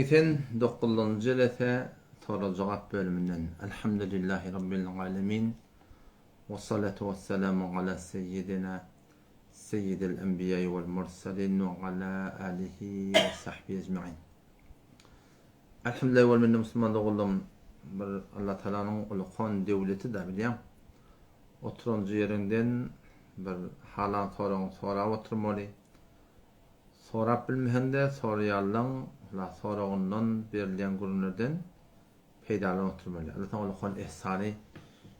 89. Jelete soru cevap bölümünden Elhamdülillahi Rabbil Alemin ve salatu ve selamu ala seyyidil enbiya'i vel mursalin ve ala alihi ve sahbihi ecma'in. Elhamdülillahi vel minne Müslümanlık oldum. Allah Teala'nın ulukhan devleti de biliyem. Oturuncu yerinden bir halan sonra oturmalı. Sorap bilmehende soruyallan la sorağından berilen gurunlardan peydalan oturmalı. Allah Teala ulukhan ihsani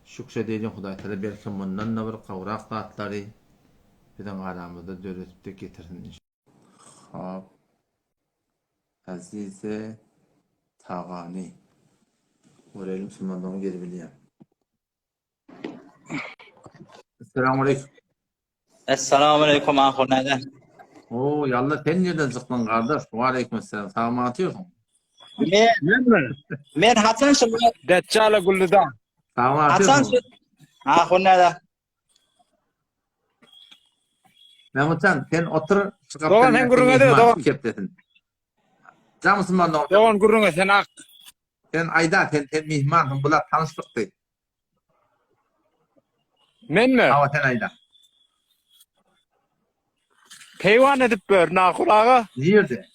şükredelim Huday Teala belki bundan da bir kavrak zatları bizden aramızda döretip de getirsin inşallah. Azize Tağani Uğrayalım Müslümanlığını geri bileyim. Esselamu Aleyküm. Esselamu Aleyküm ahuneden. Oo yallah sen nereden çıktın kardeş? Aleykümselam. Sağ mı atıyorsun? Men Hasan şimdi Deccale Gullu'dan. Sağ mı Hasan atıyorsun? ahuneden. Mehmetcan sen otur. Doğan hem gurrun ediyor, Doğan. Keptesin. Can Müslümanlığını. Doğan gurrun sen ak. Sen ayda sen mihman. Bunlar tanıştık değil. Men mi? Ama sen ayda. Peyvan edip bör nakulağı. Nerede?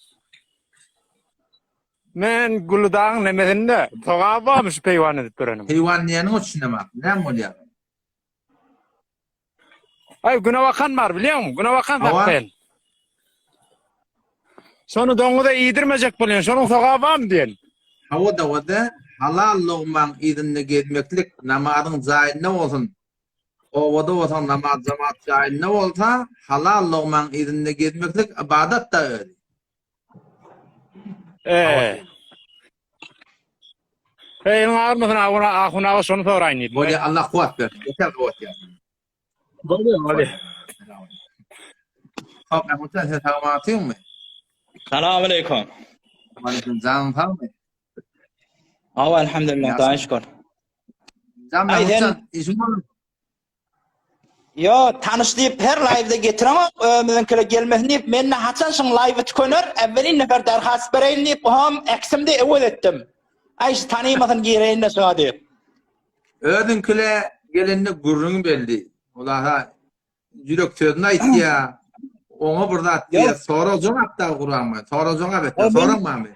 Men Gullu'dan nemesinde. Toğa varmış peyvan edip börenim. Heyvanliyenin uçuşuna bak. Ne mi oluyor? Ay güne vakan var biliyor musun? Güne vakan Ava. zaten. Sonu donu da iyidirmeyecek biliyorsun. Sonun toğa var mı diyen? Havada halal lokman idinle gezmeklik namazın zahid ne olsun? Ovada olsan namaz cemaat zahid ne olsa halal lokman idinle gezmeklik ibadet da öyle. Hey ağırmasın ağına sonu sorayın. Böyle Allah kuvvet ver. Yeter kuvvet ya. Böyle. Kalk ben mutlaka sen sağma atıyor mu? Selamu Aleyküm. Aleyküm canım var mı? Ava elhamdülillah daha şükür. Canım ben mutlaka işim var mı? Yo tanışlayıp her live'da getiremem. Bizimkiler gelmesin deyip menle Hasan şun live'ı tükener. Evvelin nefer derhas bereyim deyip ham eksimde evvel ettim. Ayşe tanıymasın gireyim de sana deyip. Ödünküle gelenine gurrun belli. Ola yürek sözünü ayt ya. Onu burada at ya. Sonra o zaman hatta Kur'an mı? Sonra o zaman hatta sonra mı?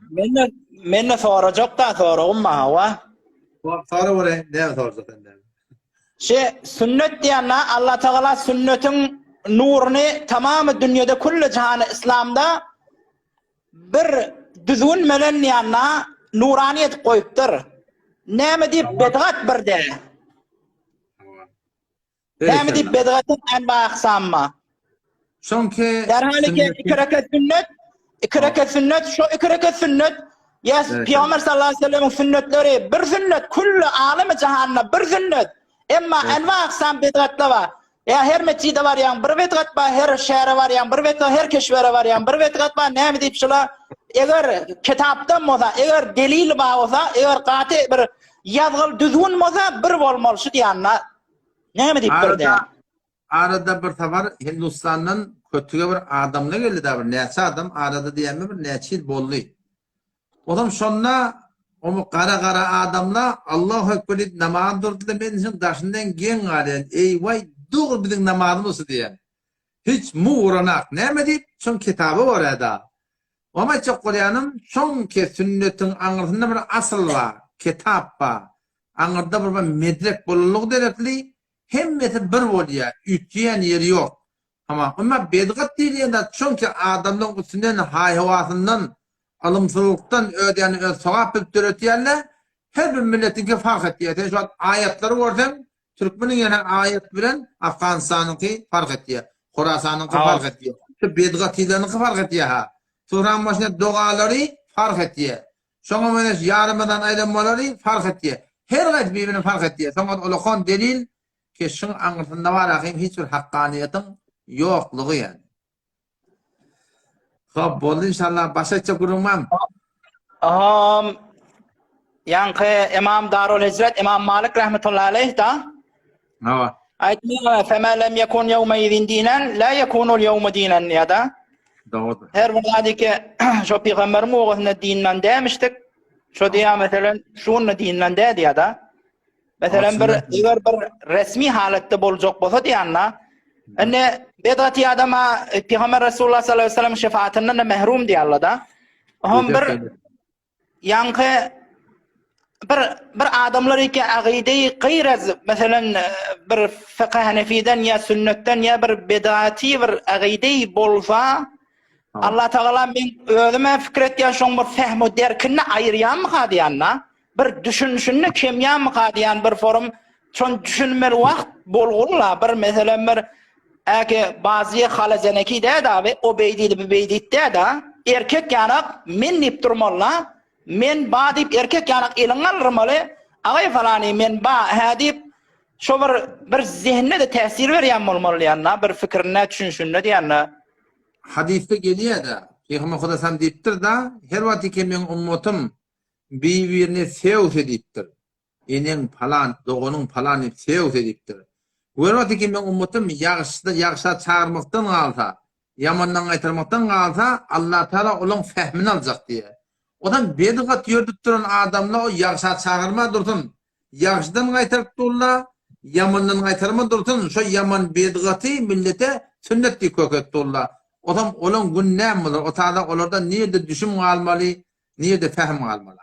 Menle soracak da sorağım mı hava? Sonra oraya ne soracak senden? Sünnet diyenler Allah Teala sünnetin nurunu tamamı dünyada kullu cihanı İslam'da bir düzgün melen diyenler nuraniyet koyuptur. Ne deyip bedgat bir de. Ne deyip bedgatın en bağıksanma. Çünkü Derhali ki iki rekat sünnet, şu iki rekat sünnet yes, Peygamber sallallahu aleyhi ve sellem'in sünnetleri bir sünnet, kullu alemi cihanına bir sünnet. Emma enva aksam bedgatla var. Ya her mescide var yani bir bedgat var, her şehre var yani bir bedgat, her keşvere var yani bir bedgat var. Ne deyip şula eğer kitaptan olsa, eğer delil var olsa, eğer qati bir yazgıl düzgün olsa bir olmalı şu diyanlar. Ne deyip bir de. Arada bir sefer Hindistan'dan kötüge bir adamla geldi da bir neyse adam arada diyemem bir neçil bollu. Oğlum sonra o kara adamla Allahu Ekber namaz durdu da ben için daşından gen galen ey vay dur bizim namazımız diye. Hiç mu uğranak ne mi deyip son kitabı var orada. Ama çok Kur'an'ın son ki sünnetin anlatında bir asıl var. Kitap var. Anlatında bir medrek bolluk derekli hemmeti bir oluyor. Ütüyen yeri yok. Ama bedgat değil yani çünkü adamın üstünden hayvasından alımsızlıktan ödeyen sevap ötüretiyorlar. Her bir milletin fark ettiği. Şu an ayetleri görsem Türkmenin yani ayet bilen Afganistan'ınki fark ettiği. Khorasan'ınki fark ettiği. Şu bedgatilerini fark ettiği ha. Turan başına duaları fark ettiği. Sonra böyle yarımdan ayrılmaları fark ettiği. Her gayet birbirini fark ettiği. Sonra ulukhan delil ki şunun anlatında var akıyım hiçbir hakkaniyetin yokluğu yani. Hop boldu inşallah başa kurulmam. Yani İmam Darul Hicret İmam Malik rahmetullahi aleyh da ayetmiyor فَمَا لَمْ يَكُنْ يَوْمَ اِذٍ دِينًا لَا يَكُنُ الْيَوْمُ دِينًا ya da Doğru. Her bir adike şu peygamberin oğluna dinden demiştik. Şu diye mesela şunun dinden dedi ya da. Mesela eğer bir resmi halette bolacak bolsa diyanla enne bedati adama Peygamber Resulullah sallallahu aleyhi ve sellem şefaatinden de mehrum diyorlar da. Hom bir yankı bir adamlar iki aqideyi qeyraz mesela bir fıkıh Hanefi'den ya sünnetten ya bir bedati bir aqideyi bolsa Allah Teala men özüme fikret ya şoň bir fehmi derkini ayırýanmy diýanna bir düşünüşini kemýänmi diýän bir forum şoň düşünmeli wagt bolgulla bir mesela bir äke bazı halazeneki de da we o beýdidi bu beýditde da erkek ýanak men nip durmalla men ba dip erkek ýanak eliň alyrmaly agay falany men ba ha dip şo bir zihne de täsir berýän bolmaly ýanna bir fikirine düşünüşine diýanna Hadiste geliyor da Peygamber Hudasan deyiptir da her vakti men ummatim birbirini sevse deyiptir. Enin falan, doğunun falan sevse deyiptir. Her vakti men ummatim yaxşa çağırmaktan qalsa, yamandan aytırmaktan qalsa Allah Teala onun fehmini alacak diye. Odan bediqat yördüp duran adamla o yaxşa çağırma dursun. Yaxşıdan aytırıp durla, yamandan aytırma dursun. Şu yaman bediqatı millete sünnet diye köket durla. Odam olan gün nämedir? O taada olarda nerede düşüm almalı, nerede fehm almalı?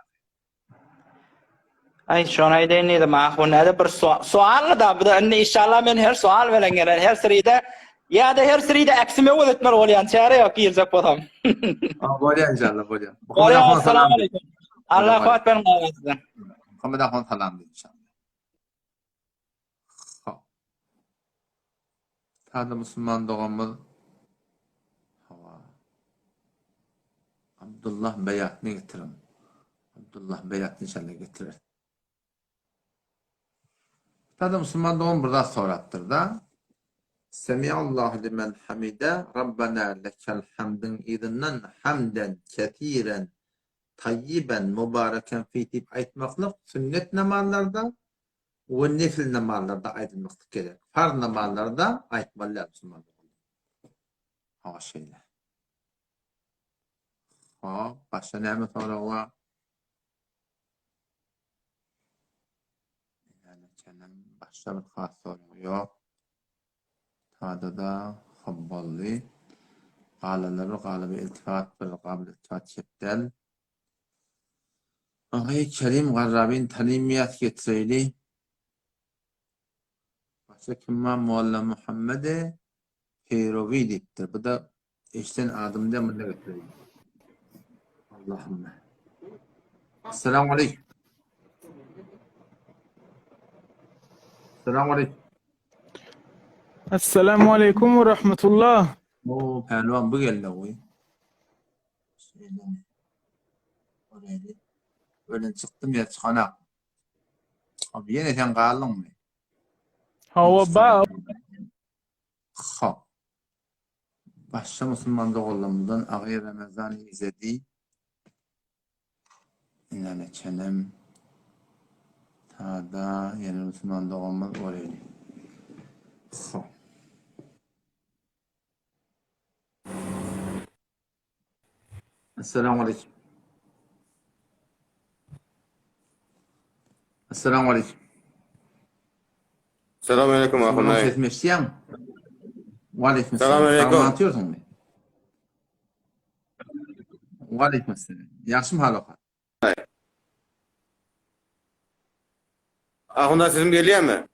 Ay şoň aýdyn ma bu näde bir sual da bu da inşallah men her sual bilen gelen her siride ya da her siride aksime öğretmen bolýan çare ýok ýerzek bolam. Bolýan inşallah bolýan. Assalamu alaykum. Allah hoş berin gaýasydan. Muhammed ahon salam inşallah. Taada Müslüman doğamız Abdullah Beyat'ını getirin. Abdullah Beyat'ını inşallah getirir. Tadı Müslüman doğum burada sorattır da. Semiallahu limen hamide Rabbena lekel hamdın idinden hamden ketiren tayyiben mübareken fitip aytmaklık sünnet namazlarda ve nefil namazlarda aytılmaklık gerek. Farz namazlarda aytmalılar Müslüman doğum. Hava şeyler. Başka näme sorawa? Yani kenem başka bir has soraw ýok. Tada da habbally galaları galyby iltifat bir gabil iltifat çepden. Agay Kerim Garrabin tanimiyat getireyli. Başka kimma Mualla Muhammed'e Peyrovi diptir. Bu da eşten adımda mı getireyli? Allahümme. Esselamu aleyküm. Esselamu aleyküm. Assalamu alaikum ve rahmetullah. Oo, pehlivan bu geldi oy. Öyle çıktım ya çıkana. Abi yine sen kaldın mı? Hava ba Ha. Başka Müslüman doğulumdan Ağay Ramazan izledi. İnanı çenem. Tada yeni Müslüman doğumuz oraydı. Ha. Esselamu aleyküm. Esselamu aleyküm. Selamünaleyküm Selam ahunay. etmişsiyem. Aleyküm Selamünaleyküm. selam. Atıyorsun mu? Aleyküm selam. Yaxşım halokat. Ahunay sesim geliyor mu?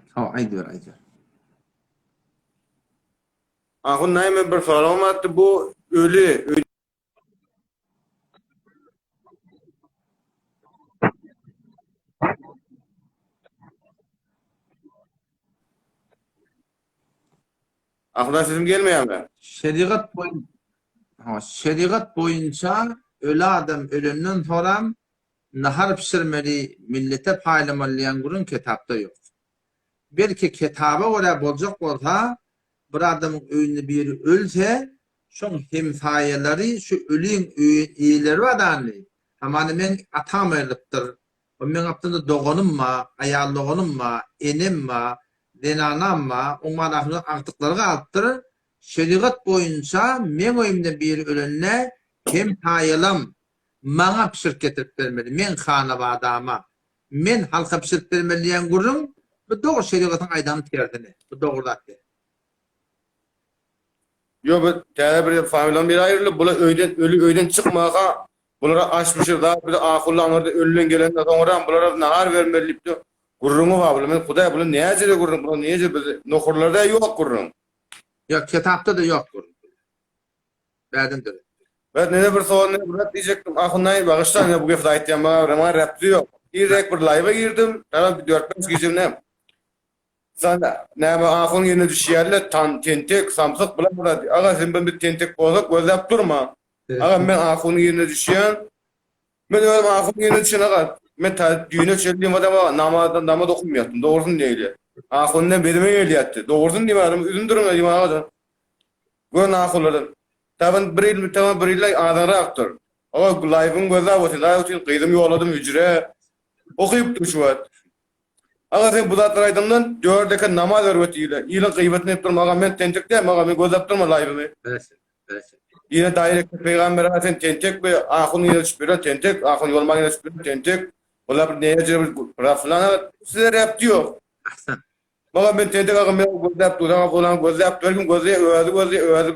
Ha, aydiyor. Ahunay mı bir sorum attı bu ölü. Ahunay sesim gelmiyor mu? Şeriat boyunca ölü adam ölümden sonra nahar pişirmeli millete paylamalıyam gurun kitapta yok. Belki kitaba oraya bolacak olsa bir adamın öýünde biri ölse şoň hemsayeleri şu ölüň iyileri wadanly. Hamany men atam aýrypdyr. O men aptynda dogonum ma, ayallygynym ma, enim ma, denanam ma, o manahny artyklary galypdyr. şeriat boyunca men oyumda bir ölenine hem tayilim bana pişirip getirip vermeli. Men hanaba adama. Men halka pişirip vermeli diyen gurrun bu doğru şeriatın aydanı terdini. Bu doğru da. Yo bu tane bir familyan bir ayrılıp bula öyden çıkmağa bulara açmışır da bir de ahullanırda ölülen gelen sonra bulara nahar vermeliydi. Gurrumu var bula men Hudaý bula näçe de gurrun bula näçe biz nohurlarda ýok gurrun. Yok kitapta da yok gurrun. Bädin de. Ben ne bir soğan ne bir diyecektim. Ahunay bağıştan ne bu gefde aytýan bana roman rapti yok. Direkt bir live'a girdim. Tamam 4-5 gecem ne? Sana ne bu ahun yerine düşýärler tentek samsyk bilen burada. Aga sen ben bir tentek bozak gözläp durma. Aga men ahun yerine düşýän. Men öyle ahun yerine düşýän aga. Men ta düýne çeldiğim adama namaz okunmaýatdym. Dogrusyny diýeli. Ahundan berime gelýärdi. Dogrusyny diýmädim. Üzüm durun diýmädim aga. Gön ahunlardan. Taban bir yıl adara aktör. O live'ın gözler var. Live için kıydım yolladım hücre. Okuyup duruşuvat. Aga sen bu zatlar aydımdan 4 dakika namaz örvetiyle. İlan kıymetini ettirme. Aga men tentekte ama aga men gözler durma live'ımı. Evet. Yine direkt peygamber hasen tentek ve ahun yine çıkıyor tentek. Ahun yolman yine çıkıyor tentek. Ola bir neye cevap raflana size rap diyor. Aga men tentek aga men gözler duran falan gözler durgun gözler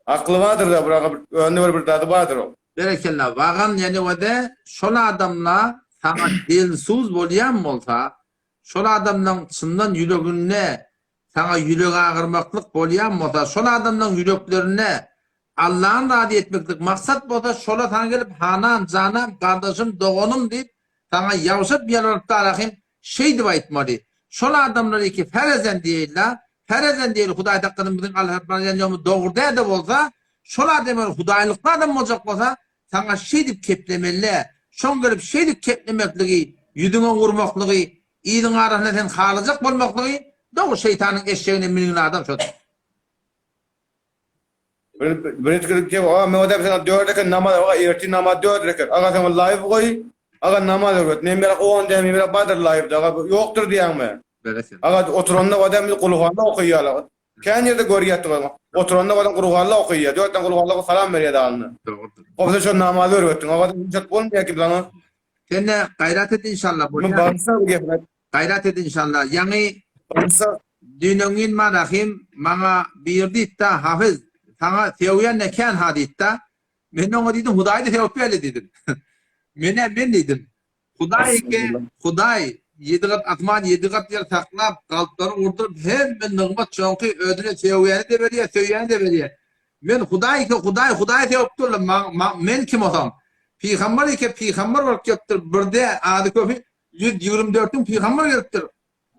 aklı vardır da bırakıp önüne bir tadı vardır o. Berekellah. Vagan yani o da şola adamla sana dilsuz bolýan bolsa, şola adamdan çyndan yüregine sana yürek ağırmaklık bolýan bolsa, şola adamdan yüreklerine Allah'ın razı etmeklik maksat bolsa, şola sana gelip hanan, canam, kardeşim, doğunum deyip sana yavşat bir yerlerde arahim şey diye aytmalı. Şola adamları ki ferezen diýiller. Ferezen diýil Hudaý taqqanym biziň Allah'ın ýomy dogry da bolsa, şolar demek Hudaýlykda adam boljak bolsa, sana şey dip keplemeli. Şoň gelip şey dip keplemekligi, ýüzüňe gurmaklygy, ýylyň arasynda sen halajak bolmaklygy, dogry şeytanyň eşeğine minilen adam şo. Birinci kılık diye o men odam sana 4 rekat namaz o erti namaz 4 rekat. Aga sen live koy. Aga namaz öğret. Men bir 10 dem bir badır live'da. Aga yoktur diýäňmi? Beresin. Aga oturanda adam Kur'an'da okuýarlar. Kän ýerde görýärdi. Oturanda adam Kur'an'da okuýar. Dörtten Kur'an'da salam berýär alny. Doğrudur. O şu namazı öğrettin. Aga hüccet bolmaýar ki bana. Sen de gayret et inşallah. Men barsa bu gepler. Gayret et inşallah. Yani Barsa dünýäň manahim maňa birdi ta hafiz. Sana teoýan nekan haditta. Men oňa diýdim Hudaýdy tewip berdi diýdim. Men diýdim. Hudaý 7 kat atman 7 kat yer taklap kalpları urdurup hem ben nıgmat çoğunki ödüne teoýany da berýär, söýýäni de berýär. Men Hudaý tewip durlum. Men kim olsam? Peygamber ike peygamber bolup gelipdir. Birde ady köpi 124'ün peygamber gelipdir.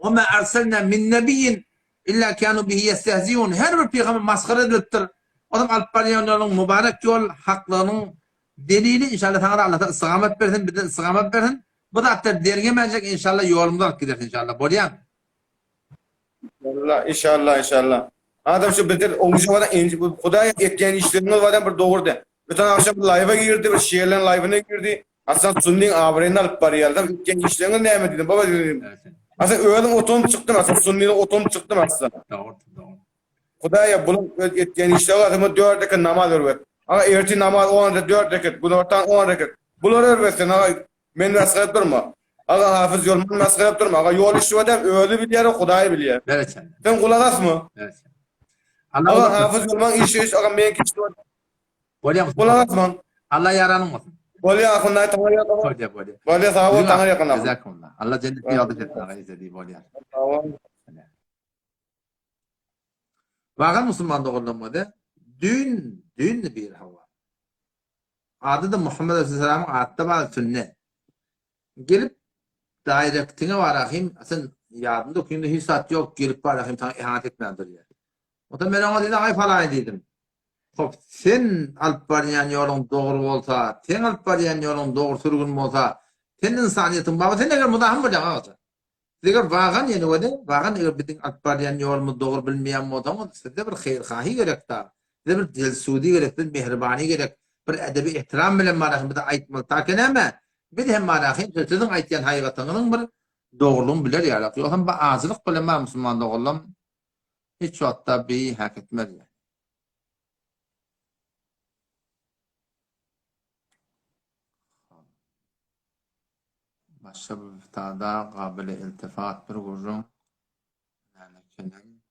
Wa ma arsalna min nebiyyin illa kanu bihi yestehziun. Her bir peygamber maskara edilipdir. Adam alparyanların mübarek yol haklarynyň delili inşallah taňra Allah istigamet bersin, bir de istigamet bersin. Bu da hatta dergemeyecek inşallah yolumda gider inşallah. Bolýan. İnşallah. Adam şu beter oňuşmadan Hudaý etýän işlerini wadan bir dogurdy. Bütün akşam live'a girdi, bir şeýerlen live'ına girdi. Aslında sunniň awryny alyp barýar. Etýän işlerini näme dedim? Baba dedim. Aslında öýden otom çykdym, aslında sunniň otom çykdym aslında. Doğru. Hudaýa bunu etýän işleri adamı 4 rekat namaz öwret. Aga erti namaz 10 rekat 4 rekat, bulardan 10 rekat. Bular öwretsen aga men masgarat durma. Aga hafiz yolman masgarat durma. Aga yol işi adam öýdi bilýär, Hudaý bilýär. Beresin. Sen kulak asma. Beresin. Aga Allah hafız yolman işi aga men kiçdi. bolýan. Kulak asma. Allah yaranın olsun. Bolýar ahundaý taňa ýakyn. Bolýar. Bolýar sağ ol taňa ýakyn. Jazakumullah. Allah cennetde ýady etsin aga izledi bolýar. Vagan Müslüman doğrulanmadı. Dün bir hava. Adı da Muhammed Aleyhisselam'ın adı var sünnet. Gelip direktine varahim, sen yadında okuyunda hiç saat yok, gelip varahim sana ihanet etmeyendir ya. O da ben ona dedim, ay falan dedim. Hop, sen alıp barayan yolun doğru olsa, sen alıp barayan yolun doğru sürgün olsa, senin insaniyetin baba, sen ne kadar mudahım bulayan ağaca. Eger vagan ýene wede, vagan eger biziň atbarýan ýolumy dogry bilmeýän bolsaň, sizde bir haýyrhahy gerekdir. Sizde bir dilsudy gerekdir, mehribany gerek, bir edebi ihtiram bilen marahymda aýtmaly. Taken näme? Bir hem marahym sizin aýtýan haýygatyňyň bir dogrulygyny biler ýarak. Ýoksa bu azylyk bilen Müslüman dogrulam hiç wagtda bir hak etmez. Başka bir iftada kabile iltifat bir gurrun. Yani kelim.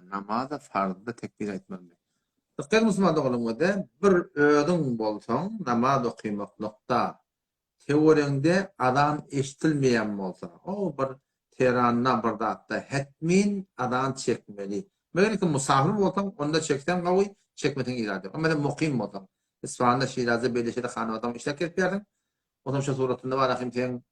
Namazda farzda tekbir etmeli. Dikkat Müslümanlık olumda bir ödün bolsaň namaz okuymakda teoriyende adam eşitilmeyen bolsa o bir teranna bir datta hetmin adam çekmeli. Böyle ki musafir bolsaň onda çekten gawy çekmeten irade. Ama da mukim bolsaň İsfahan'da Şiraz'da Beyleşe'de hanı adam işler kerip berdim. Adam şu suratında var akim ten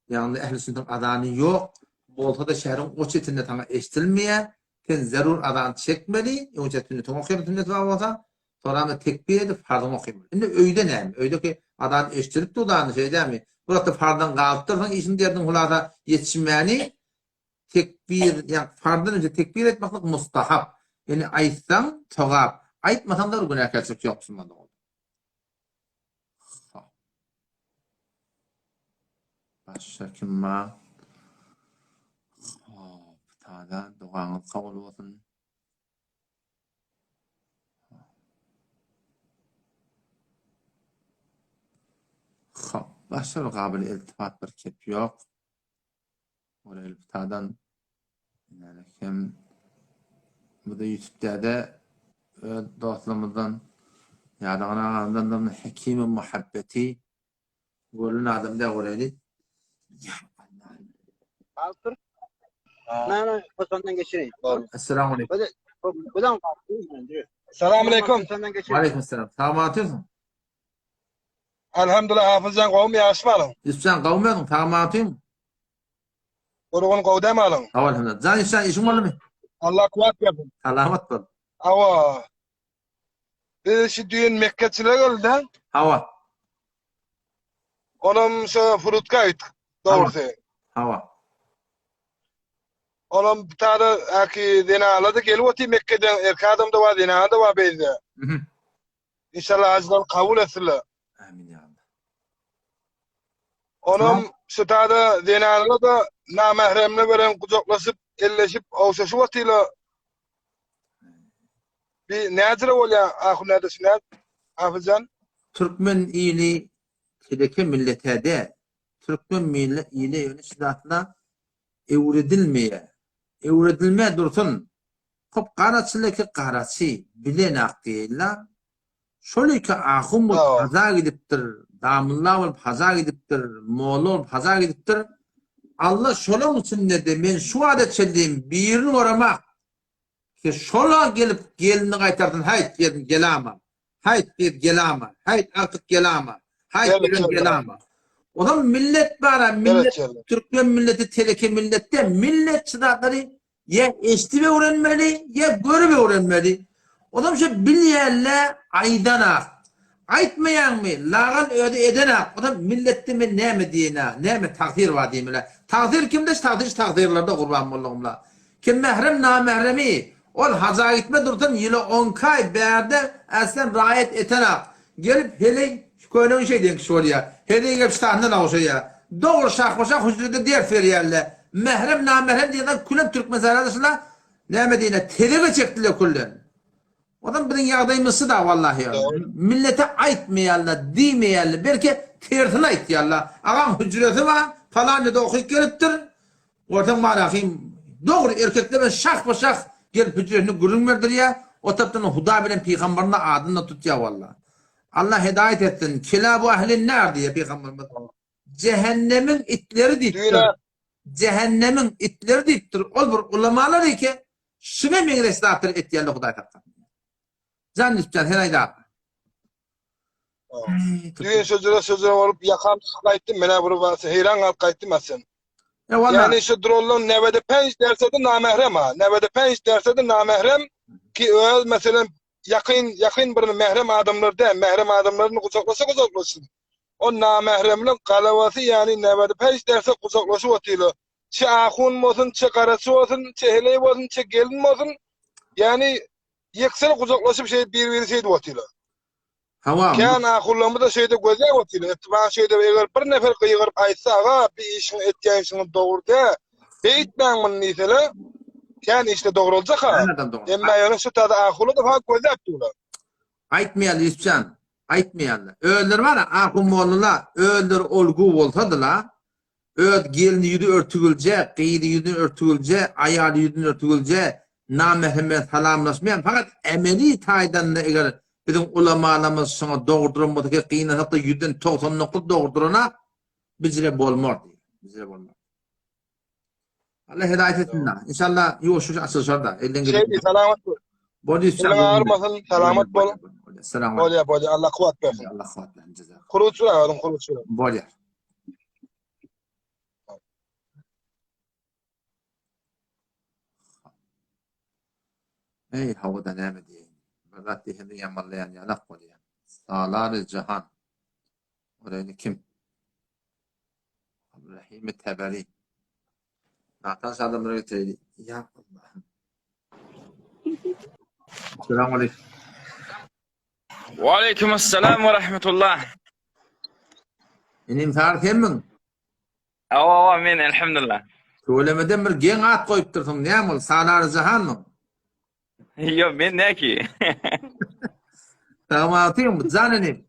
yani ehl-i sünnet adanı yok. Bolsa da şehrin o çetinde tama eşitilmeyen ten zarur adan çekmeli. Önce tünnet okuyup tünnet olsa sonra mı tekbir edip farzını okuymalı. Şimdi öyde ne? Öyde ki adan eşitilip dudağını şey değil mi? Burada farzdan kalıptırsan işin derdin hulada yetişmeyeni tekbir yani farzdan önce tekbir etmeklik mustahap. Yani aytsan togab. Aytmasan da günah kelçek yok Müslümanlık oldu. Başka kim var? Tada duanı kabul olsun. Başka bir kabul iltifat bir kep yok. Oraya iltifadan yani kim bu da YouTube'da da dostlarımızdan yadağına ağamdan da Hakimin Muhabbeti golün adamda oraya Altır. Ben sondan geçireyim. Esselamu Aleyküm. Buradan Selamünaleyküm. Sondan geçireyim. Aleykümselam. Tamam atıyorsun. Elhamdülillah hafızan kavmi yaşmalım. Yusufcan kavmiyordun. Tamam atıyorsun. Urgun kavdemalım. Elhamdülillah. Can Yusufcan işin var mı? Allah kuvvet versin. Alamat var. Ava. Biz şu düğün Mekkeçiler geldi. Hava. Onun şu furutka ayttık. Doğrusu. Hava. Onun bir tane aki dina aladı. Gelip oti Mekke'den erkadım da var dina da var beyde. İnşallah hacıdan kabul etsinler. Amin ya Allah. Onun şu tane dina aladı da namahremle veren kucaklaşıp elleşip avuşaşı vatıyla bir nezire oluyor ahun neredesin hafızan? Türkmen iyiliği tileki millete de Türkmen millet iyiliği yönü silahla evredilmeye dursun. Kop karaçındaki karaçı bilen akdiyla şöyle ki ahun bu Tamam. pazar gidiptir, damınlar olup pazar gidiptir, Moğol olup pazar gidiptir. Allah şolun için dedi, ben şu adet çeldiğim birini oramak ki şola gelip gelini kaytardın, hayt gelin gelama, hayt bir gelama, hayt artık gelama, hayt Evet, bir evet. gelama. O zaman millet bara, millet, Evet, evet. Türkmen milleti, teleke millette, millet çırakları ya eştive öğrenmeli, ya görüve öğrenmeli. O zaman şu bilyeyle aydana, aytmayan mı, lağan öde edene, o zaman millette mi ne mi diyene, ne mi takdir var diyemele. Takdir kimde? Takdirlerde kurban Allah'ımla. Kim mehrem namehremi, ol haza gitme dursun, yılı 10 kay berde aslen rahat etene. Gelip hele, koyunun şey diyen kişi oluyor. Hele gelip şahından avuşuyor ya. Doğru şahkoşak hücrede diğer feriyerle. Mehrem namehrem diyeden kulüp Türk mezarlarısına ne mi diyene, telive çektiler kullen. O zaman bizim yağdayımızı da vallahi ya. Millete aytmayanlar, demeyenler, belki tertine aytmayanlar. Ağam hücreti var, falan da okuyup geliptir. Ortadan marakayım. Doğru erkekler ben şah başak gelip hücretini gurun verdir ya. O taptan Huda bilen peygamberine adını tut ya vallahi. Allah hidayet etsin. Kilabu ehlin nar diye peygamberimiz. Cehennemin itleri deyiptir. Düğüne. Cehennemin itleri deyiptir. Ol bir ulamalar ki şüme min reslatır et yerli Huday taptan. Can Yusufcan her ayda. Düğün sözüne olup yakam sıkayttım. Mene bunu varsa heyran al kayttım sen. Ya vallahi. Yani şu drollun nevede penç derse de namehrem ha. Nevede penç derse de namehrem ki öyle mesela yakın bir mehrem adamlar da mehrem adamlarını kucaklasın. O namehremlik kalavası yani nevede penç derse kucaklaşı otuyla. Çi ahun olsun, çi karası olsun, çi heley olsun, çi gelin olsun. Yani yeksel kucaklaşıp şey bir şeydi otuyla. Hava. Kan ahullamı da şeyde güzel otuyla. Ettiban şeyde eğer bir nefer kıyırıp aytsa ağa bir işin ettiğin doğru da. Beyitmen bunu neyse kan işte doğru olacak ha. Nereden doğru? Emma yani şu tadı ahulu da falan güzel tuğla. Aytmayalı Yusufcan. Aytmayalı. Öldür var ya ahum oğluna öldür olgu olsadılar. Öz gelini yüzü örtügülce, kıydı yüzü örtügülce, ayağı yüzü örtügülce, namehmet salamlaşmayan fakat emeli taydan eğer bizim ulamalarımız sana doğurdurmadı ki kıyına hatta yüzün 90 doğurdurana bizre bolmor diyor. Bizre bolmor. Allah hidayet etsin. İnşallah yoşuş açılışar da. Elden Şey değil, selamet bol. Body Elin ağırmasın, selamet bol. Selamet. Bol ya, Allah kuvvet versin. Allah kuvvet versin. Cezak. Kurucu adam, kurucu. Bol ya. Ey havada ne diyeyim. Fakat dihini yamallayan yanak bol ya. Sağlar cihan. Orayını kim? Rahim-i Teberi. Natan adamları öteydi. Ya Allah'ım. Selamun aleyküm. Waalaikumsalam ve rahmetullah. İnim tarif min. Ava men elhamdülillah. Söylemeden bir gen at koyup durdum. Ne amıl? Sağlar cihan mı? Yo men ne ki? Tamam atayım mı? Zanenim.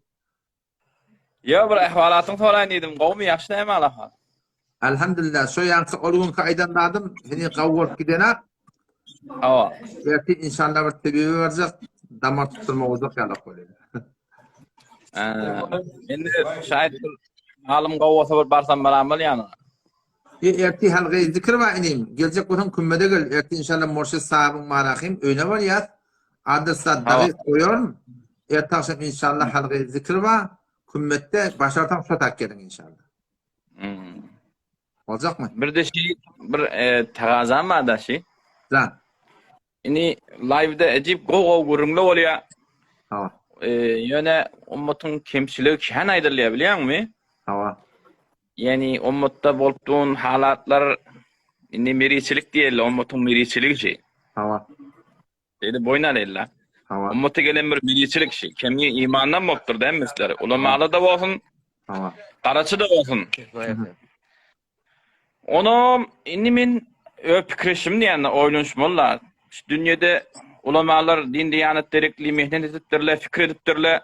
Yo bir ahvalatın soran idim. Qawmi yaxshi näme ahval? Elhamdülillah. Şu yankı olgun kaydan dadım. Seni kavurt gidene. Ava. Belki inşallah bir tebibi verecek. Damar tutturma olacak ya da koyayım. Endi şayet halim qawwasa bir barsam baramel yani. Erti halgayı zikir var inim. Gelecek olan kümmede gel. Erti inşallah Murşid sahibin marahim. Öyle var ya. Adresa dahi koyuyorum. Erti akşam inşallah halgayı zikir var. Kümmette başartan sotak gelin inşallah. Olacak mı? Bir de bir taqazam var da Zan. Ini live'da ajib gow gurumlu bolýar. Hava. Yöne ummatın kemçiligi kan aýdyrlýar bilýärmi? Hava. Yani ummatda bolup duran halatlar inni meriçilik diýeli, ummatın meriçiligi. Hava. Dedi boynalylar. Hava. Ummatda gelen bir meriçilik kemni imandan bopdur da emesler. Ulamaly da bolsun, Hava. garaçy da bolsun. Onu inni men öpikreşim diýende oýlanşmalar. Dünyada ulamalar din diyanet derekli mehnet edipdirler, fikir edipdirler.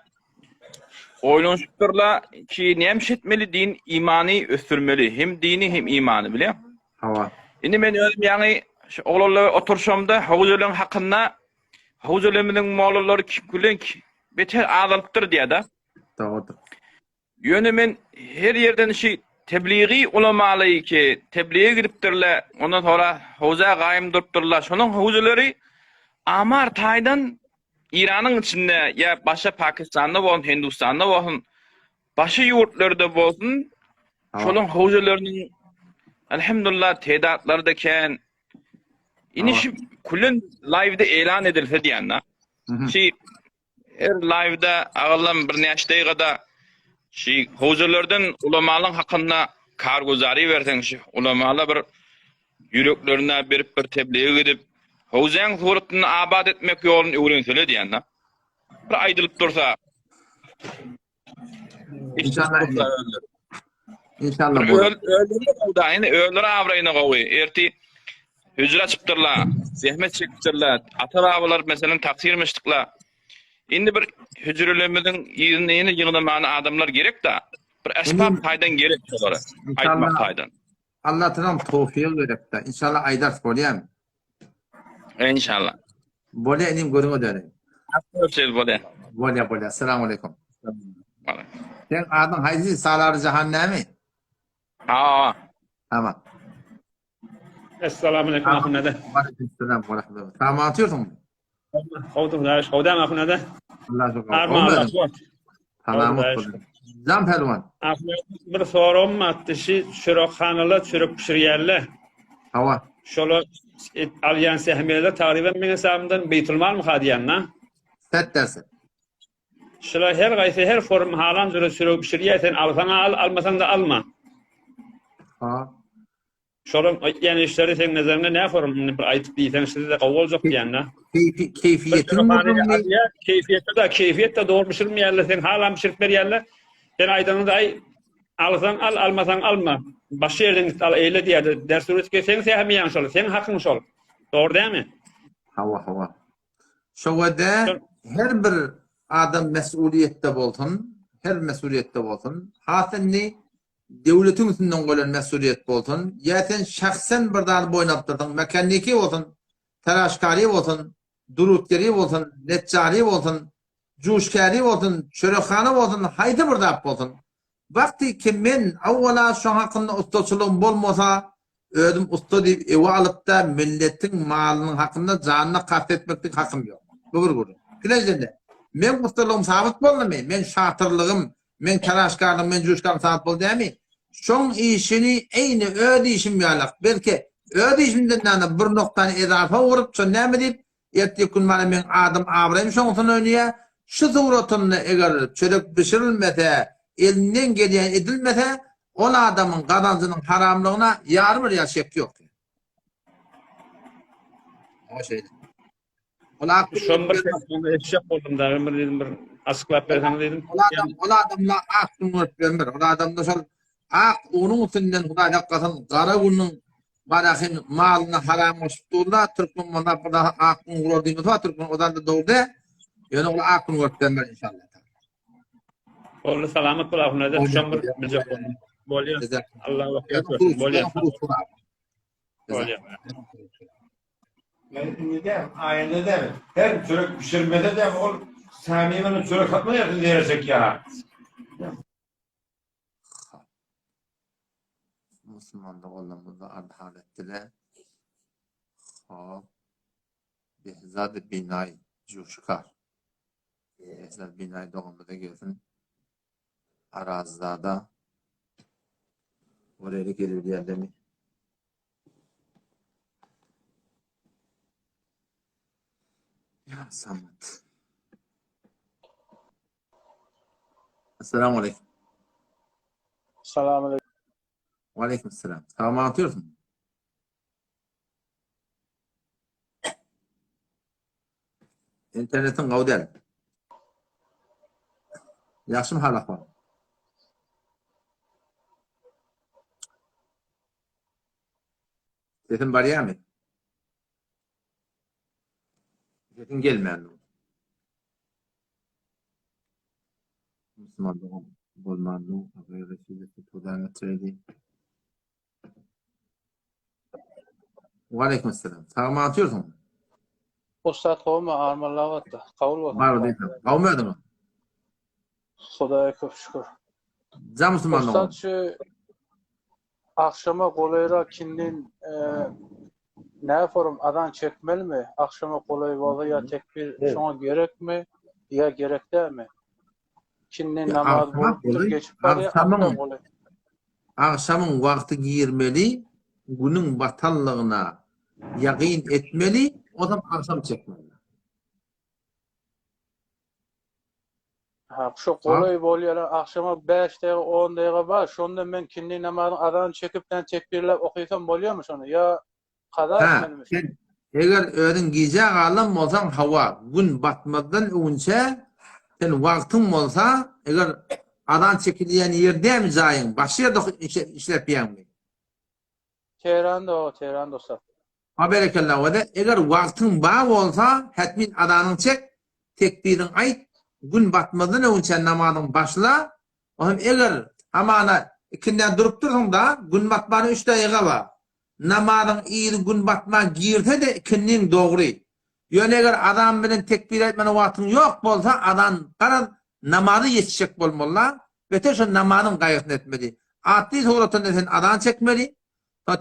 Oýlanşypdyrlar ki näme etmeli din imani ösürmeli. Hem dini hem imani bilýär. Hava. Indi men özüm ýani oğlanlar oturşamda howuzulun hakynda howuzulumyň mollary kimlenk beter azalypdyr diýär. Doğrudur. Ýöne men her ýerden tebliği ulamaly ki tebliğe giripdirler. Ondan sonra howza gaýym durupdyrlar. Şonuň howuzulary amar taýdan İran'ın içinde ya başa Pakistan'da bolsun, Hindistan'da bolsun, başa ýurtlarda bolsun, şonuň howzalarynyň elhamdülillah tedatlary da ken. Ini şu kullun live'da elan edilse diýende. Her live'da ağlam bir näçe gada howzalardan ulamalyň hakynda karguzary bersen ulamalar bir ýüreklerine berip bir tebliğ edip howzaň suratını abad etmek ýoluny öwrensele diýende. Bir aýdylyp dursa. İnşallah. İnşallah. Öldürme oldu. Yani öldür avraýyna gowy. Erti hüjre açypdyrlar, zehmet çekipdirler. Ata-babalar meselen taksirmişdikler. Indi bir hüjrelerimiziň ýerine ýygnamany adamlar gerek da. Bir esbab taýdan gerek olara. Aýtmak taýdan. Allah talam tawfiq berip da. İnşallah aýdars bolýar. İnşallah. Bolýar enim görüňe döneň. Söz bolýar. Bolýar. Assalamu aleykum. Sen adın hayzi sağlar cehennemi? Ha. Tamam. Esselamu aleyküm ahunede. Aleykümselam ve rahmetullah. Tamam atıyorsun mu? Kovdum daş, kovdum ahunede. Allah çok Arma Allah kuat. Tamam. Zam pelvan. Bir sorum attı şirokhanala çürük pişirýärler. Hava. Şola alyans ehmiyeler taqriban men hesabımdan Beytulmal mı hadiyanna? Set dersin. Şola her gaýsy her form halan çürük pişirýärsen alsan al, almasan da alma. Ha. Şolam yani işleri sen nazarına ne form bir aýtyp diýsen size de gowul jok diýende. Keyfiyetin mi? Keyfiyet de doğru pişirmeyerler. Sen halam pişirip berýärler. Sen aýdanyň da alsan al, almasan alma. Başka yerden al eyle diýär. Ders öğretke sen sähmeýän şol. Sen hakyň şol. Doğru diými? Hava. Şowada her bir adam mesuliyette bolsun. Her mesuliyette bolsun. Hasynny devletin üstünden koyulan mesuliyet bolsun, ya sen şahsen bir dağını boynap durdun, mekaniki olsun, telaşkari olsun, durutgeri olsun, neccari olsun, cuşkari olsun, çörekhane olsun, haydi bir dağ olsun. Vakti ki men avvala şu hakkında ustaçılığım bolmasa, ödüm usta deyip eve alıp da milletin malının hakkında canına kastetmeklik hakkım yok. Bu bir gurur. Kilejende. Men ustalığım sabit boldu mu? Men şatırlığım, men telaşkarlığım, men cuşkarlığım sabit boldu değil mi? Şon işini eyni öde işim yalak. Belki öde işimden bir noktanı edafa vurup şon näme deyip ertekün bana men adam abrayım şonsun önüye şu zuratını eğer çörek pişirilmese elinden gelen edilmese o adamın kazancının haramlığına yarmır ya şek yok. O şeydi. Ola Şon bir eşek oldum da bir dedim bir açıklap bersen dedim. ola adamla aklını öpüyor. Ola adamda şol onun üstünden Huda hakkasın kara günün barahin malına haram oluştuğunda Türkmen bana burada aklını gördüğümüz var. Türkmen odan da doğru. Yani ola aklını öpüyor inşallah. Oğlu selamet bula huna da şon bir bilecek oldum. Bolya. Allah vakit versin. Bolya. Bolya. Yani ayında da her çörek pişirmede de o Samiye'nin çörek atma yakın diyecek ya. Müslüman da olanımızda ard halettiler. Behzad binay cuşkar. Behzad binay doğumda gelsin. Arazada oraya gelir diye mi? Ya Samet. Esselamu Aleyküm. Selamünaleyküm. Ve Aleykümselam. Tamam anlatıyorsun. İnternetin kavdel. Yaxşı mı halak var? Sesin var ya mı? Sesin gelmeyen. Müslüman doğum. Bolmanlı. Böyle şeyleri tutudan tredi. Ve Aleykümselam. Tamam anlatıyorsun. Ustad kovma armallavatta. Kavul var. Var değil mi? Kavmedin mi? Xudaya köp şükür. Can Müslüman doğum. Ustad şu akşama kolayra kindin ne forum adan çekmeli mi? Akşama kolay valı ya tekbir şuna gerek mi? Ya gerek değil mi? Kindin namaz bulup geçip var ya kolay. Akşamın vakti girmeli, günün batallığına yakin etmeli, o zaman akşam çekmeli. Ha, şu kolay oluyor. Akşama 5 dakika 10 dakika var. Şonda men kindin namazın adan çekipten tekbirlep okuysam oluyor mu şunu? Ya kadar etmeli mi? Eğer öğren gece alım olsan hava, gün batmadan önce sen vaktin olsa, eğer adan çekildiğin yerde mi zayin? Başka yerde işlepiyen mi? Tehran'da olsa. Haberekallah ve de eğer vaktin bağ olsa, hetmin adanın çek, tekbirin ait, gün batmadan önce namazın başla, o hem eğer amana ikinden durup dursun da, gün batmanı 3 dakika var. Namazın iyi gün batma girse de ikinin doğru. Yani eğer adam bilen tekbir etmenin vaktin yok bolsa, adam karan namazı yetişecek bolmalı ve de şu namazın gayretini etmeli. Atli suratında sen adam çekmeli,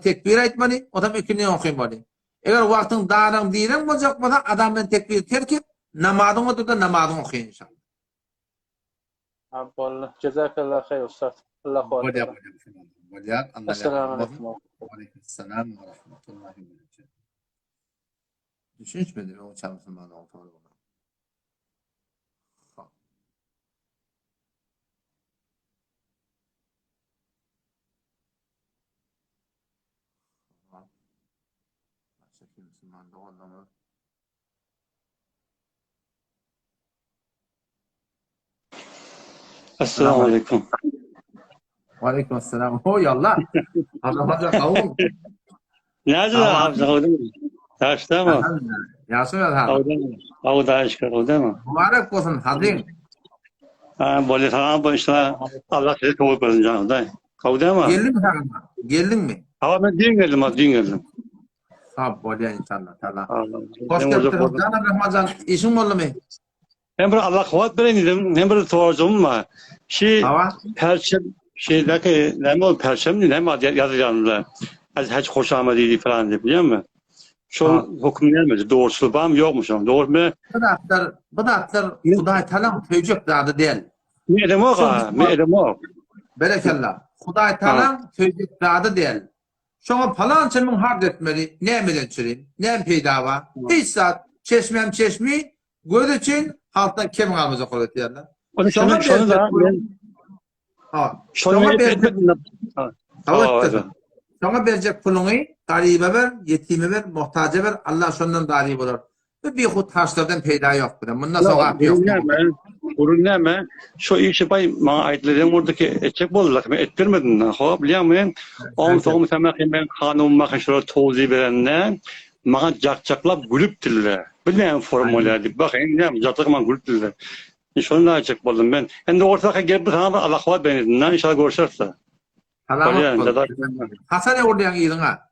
tekbir etmeli, o zaman ikinin okuymalı. Eğer vaktin dağdan değilim olacak bolsa, adam bilen tekbir terk et, namazın oturda namazın okuyun inşallah. Abdullah, cezakallah hayır ustad. Allah korusun. Esselamu aleyküm. Aleykümselam ve rahmetullahi ve berekatuhu. Düşünmedi mi o çalışmanın ortalığı? Başka Müslüman da olmalı. Esselamu aleyküm. Ve aleykümselam. O yallah. Hazır kavun. Nerede abi? Taşta mı? Yaşın elhamdülillah. Avda işgal oldu mu? Mübarek olsun hazin. Böyle tamam bu işte Allah sizi kabul etsin canım. Kavda mı? Geldin mi sen? Geldin mi? Ama ben dün geldim, az dün geldim. Sağ bol ya inşallah. Tamam. Allah'ım. Hoş Ben orada geldin. kaldım. Canım Rahmacan, işin oldu mu? Hem bir Allah kuvvet vereyim, hem bir soracağım ama Hava? perşem şeydeki ne o perşem ne mi yazacağımda hiç hoşuma değil falan diye biliyor musun? Şu hüküm gelmedi. Doğrusu var mı yokmuş ama doğru mu? Bu da atlar Huday Taala tövcük dadı değil. Ne edem o ka? Ne edem o? Berekallah. Huday Taala tövcük dadı değil. Şoňa palança min hard etmeli. Nämeden çyrin? Näme peýda var? Hiç saat çeşmi göz için halktan kim galmyza golat ýerler. Onu şunu da ben Ha. şunu etmedim. Şoňa berjek puluny garibe ber, yetime ber, muhtaja ber. Allah şondan dary bolar. Bir hut taşlardan peýda ýok bilen. Bundan soňra ýok. Burun näme? Şu işi bay maňa aýtylýan burdaki etjek boldylar. Men etdirmedim. Hop, bilýärmi? On soňmy semaky ben kanunma haşra towzi berende maňa jakjaklap gülüpdirler. Bilmeýän formular diýip bakyn, näme jakjakman gülüpdirler. Şonu aýtjak boldum ben. Endi ortaga gelip bir hava Allah kuvvet berýär. İnşallah görüşerse. Hasan ordaýan ýylyň ha.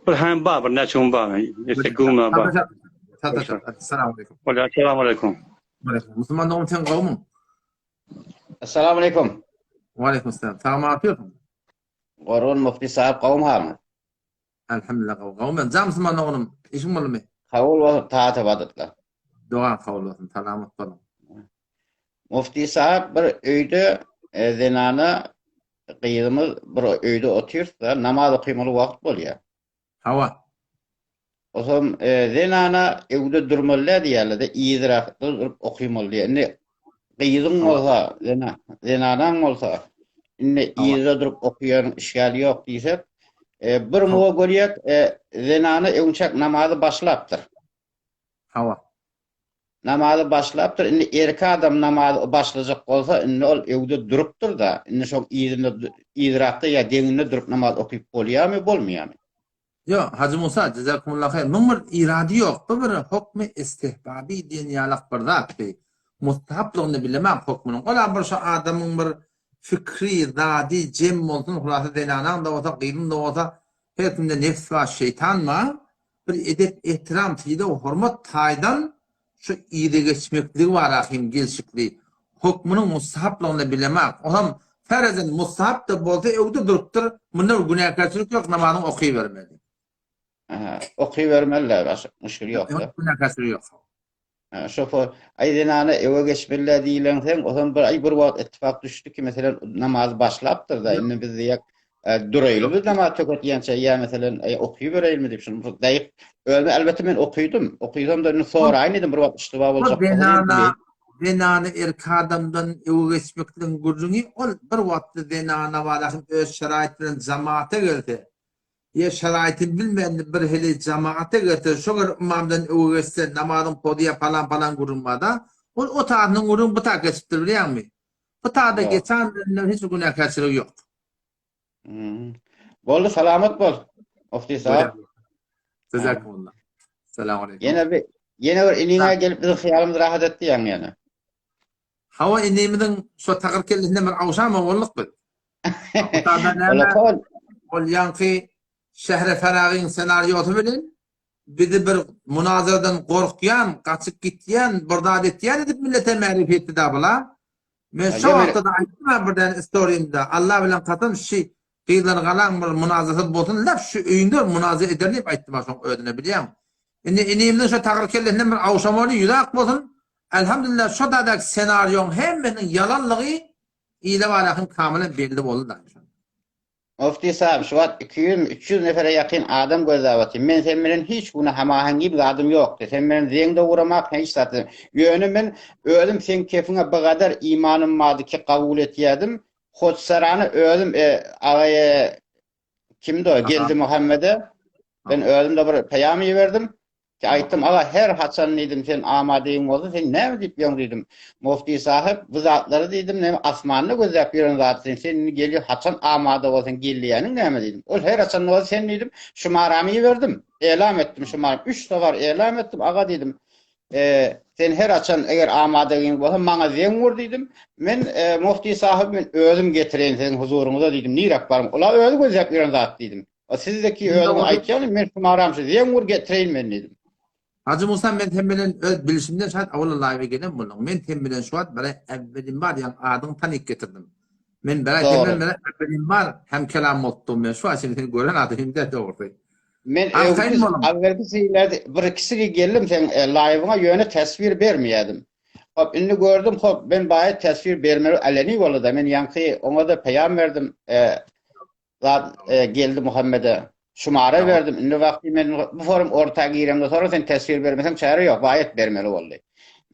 Bir hem bar, bir näçe bar. Ýetekgünä bar. Assalamu alaykum. Assalamu alaykum. Müslüman doğum sen kavmun. Assalamu alaikum. Wa alaikum salam. Tamam yapıyorsun. Gorun mufti sahib qawm ham. Elhamdülillah kavmun. Ben zam Müslüman doğum. İşim var mı? Qawul wa taata badatla. Dua kavul olsun. Salamat olun. Mufti sahib bir öýde zenana qyýdymyz bir öýde otursa namaz okuymaly wagt bolýar. Hava. Osom zenana evde durmalı diýerler-de ýyzyrak durup okuymaly. Indi qyýdym bolsa, zenadan bolsa, indi ýyzyra durup okuýan işgal ýok diýsek, bir muga görýek, zenana öňçek namazy başlapdyr. Hava. Namazy başlapdyr. Indi erki adam namazy başlajak bolsa, indi ol evde durupdyr da, indi şol ýyzyrakda ýa deňinde durup namaz okuyup bolýarmy, bolmaýarmy? Yo, Hacı Musa, cezakumullah hayr. Mümür iradi yok. Bu bir hukmi istihbabi diyen yalak bir zat bey. Mustahaplığını bilemem hukmunun. Ola bir şu adamın bir fikri, zadi, cem olsun, hulası denanan da olsa, qeylin da olsa, hekimde nefs var, şeytan var. Bir edep, ihtiram, tiyde, hurmat taydan şu iyide geçmekliği var ahim, gelşikliği. Hukmunun mustahaplığını bilemem. Olam, ferezen mustahap da bolsa evde duruptur. Bunlar günahkarçılık yok, namazını okuyuvermeli. Okuyuvermeliler, müşkil yok da. Günahkarçılık yok. Şofor, aydenana eve geçmeliler diýilen sen, o zaman bir ay bir wagt ittifak düştü ki mesela namaz başlapdyr da, indi biz diýek duraylı biz namaz töketýänçe ýa mesela okuyuvereýilmi diýip şunu daýyp ölme elbette men okuydum. Okuydum da sonra aýnydım bir wagt iştiba boljak. Zenana erki adamdan eve geçmekden gurrungi, ol bir wagtda zenana walakin öz şeraýatlaryň jamaata geldi. Ya şeraitin bilmeyen bir hele cemaate getir, şoğur imamdan eve geçse, namazın podiya falan gurulmada, o taatının gurun bu taat geçiptir biliyor musun? Bu taata geçen hiç günahkarçılığı yok. Boldu, salamat bol. Mufti sahib. Cezakumullah. Selamun aleyküm. Yine bir iniňe gelip bizim hyýalymyzy rahat etdi ýa-ni. Hawa inimizin şu taqir kellihine bir awşama bollyk bil. Ol yanki Şehre Ferag'ın senaryosu bilen bizi bir münazaradan korkýan, kaçyp gitýän, burdad etýän edip millete ma'rif etdi da bula. Men şu wagtda aýtdym birden story'imde Allah bilen katan şu qyýlan galan bir münazara bolsun, lap şu öýünde münazara eder diýip aýtdym şoň ödüne bilýän. Indi inimden şu taqir kellihine bir awşamaly ýürak bolsun. Elhamdülillah şu dadak senaryon hemmenin yalanlygy ýyla walakin kamilen belli boldy. Mufti sahib, şu wagt 200-300 nefere yakın adam gözläp men sen bilen hiç buna hamahangi bir adam ýokdy. Sen bilen zeňde uramak hiç satym. Ýöne men özüm sen kefiňe bu kadar imanım vardy ki kabul etýärdim. Hoçsarany özüm kimdi o? Geldi Muhammed'e. Ben özüm de bir peýam ýeberdim. Ki aýtdym, "Aga her haçan diýdim sen amadeýin bolsa, sen näme diýip ýöň diýdim. Mufti sahib, bu zatlary diýdim, näme asmanyny gözläp ýören zat sen gelýär haçan amada bolsaň gelýäniň näme diýdim. Ol her haçan bolsa sen diýdim, şumaramy ýeberdim. Elam etdim şumaramy. 3 safar elam etdim, aga diýdim. sen her açan eger amadalygyň bolsa maňa zeň vur diýdim. Men mufti sahib men özüm getiren senin huzuruňyza diýdim. Nirak barym. Ola özü gözläp ýören zat diýdim. O sizdeki özüňi aýtýany men şumaramşy zeň vur getireýin men diýdim. Hacı Musa men temmelen öz bilişimden şahit awala live gelen bolan. Men temmelen şu at bere evvelim var ýa adyň tanyk getirdim. Men bere temmelen evvelim var hem kelam mottum men şu açyny seni gören adymda dogry. Men awvelki sylerde bir ikisiga geldim sen live'ına ýöne tesbir bermeýärdim. Hop indi gördüm hop ben baýa tesbir bermeli aleni bolada men ýanky ona da peýam berdim. Geldi Muhammed'e şumara verdim. Indi wagty men bu forum orta giremde sonra sen tesbir bermesem çare ýok, baýat bermeli boldy.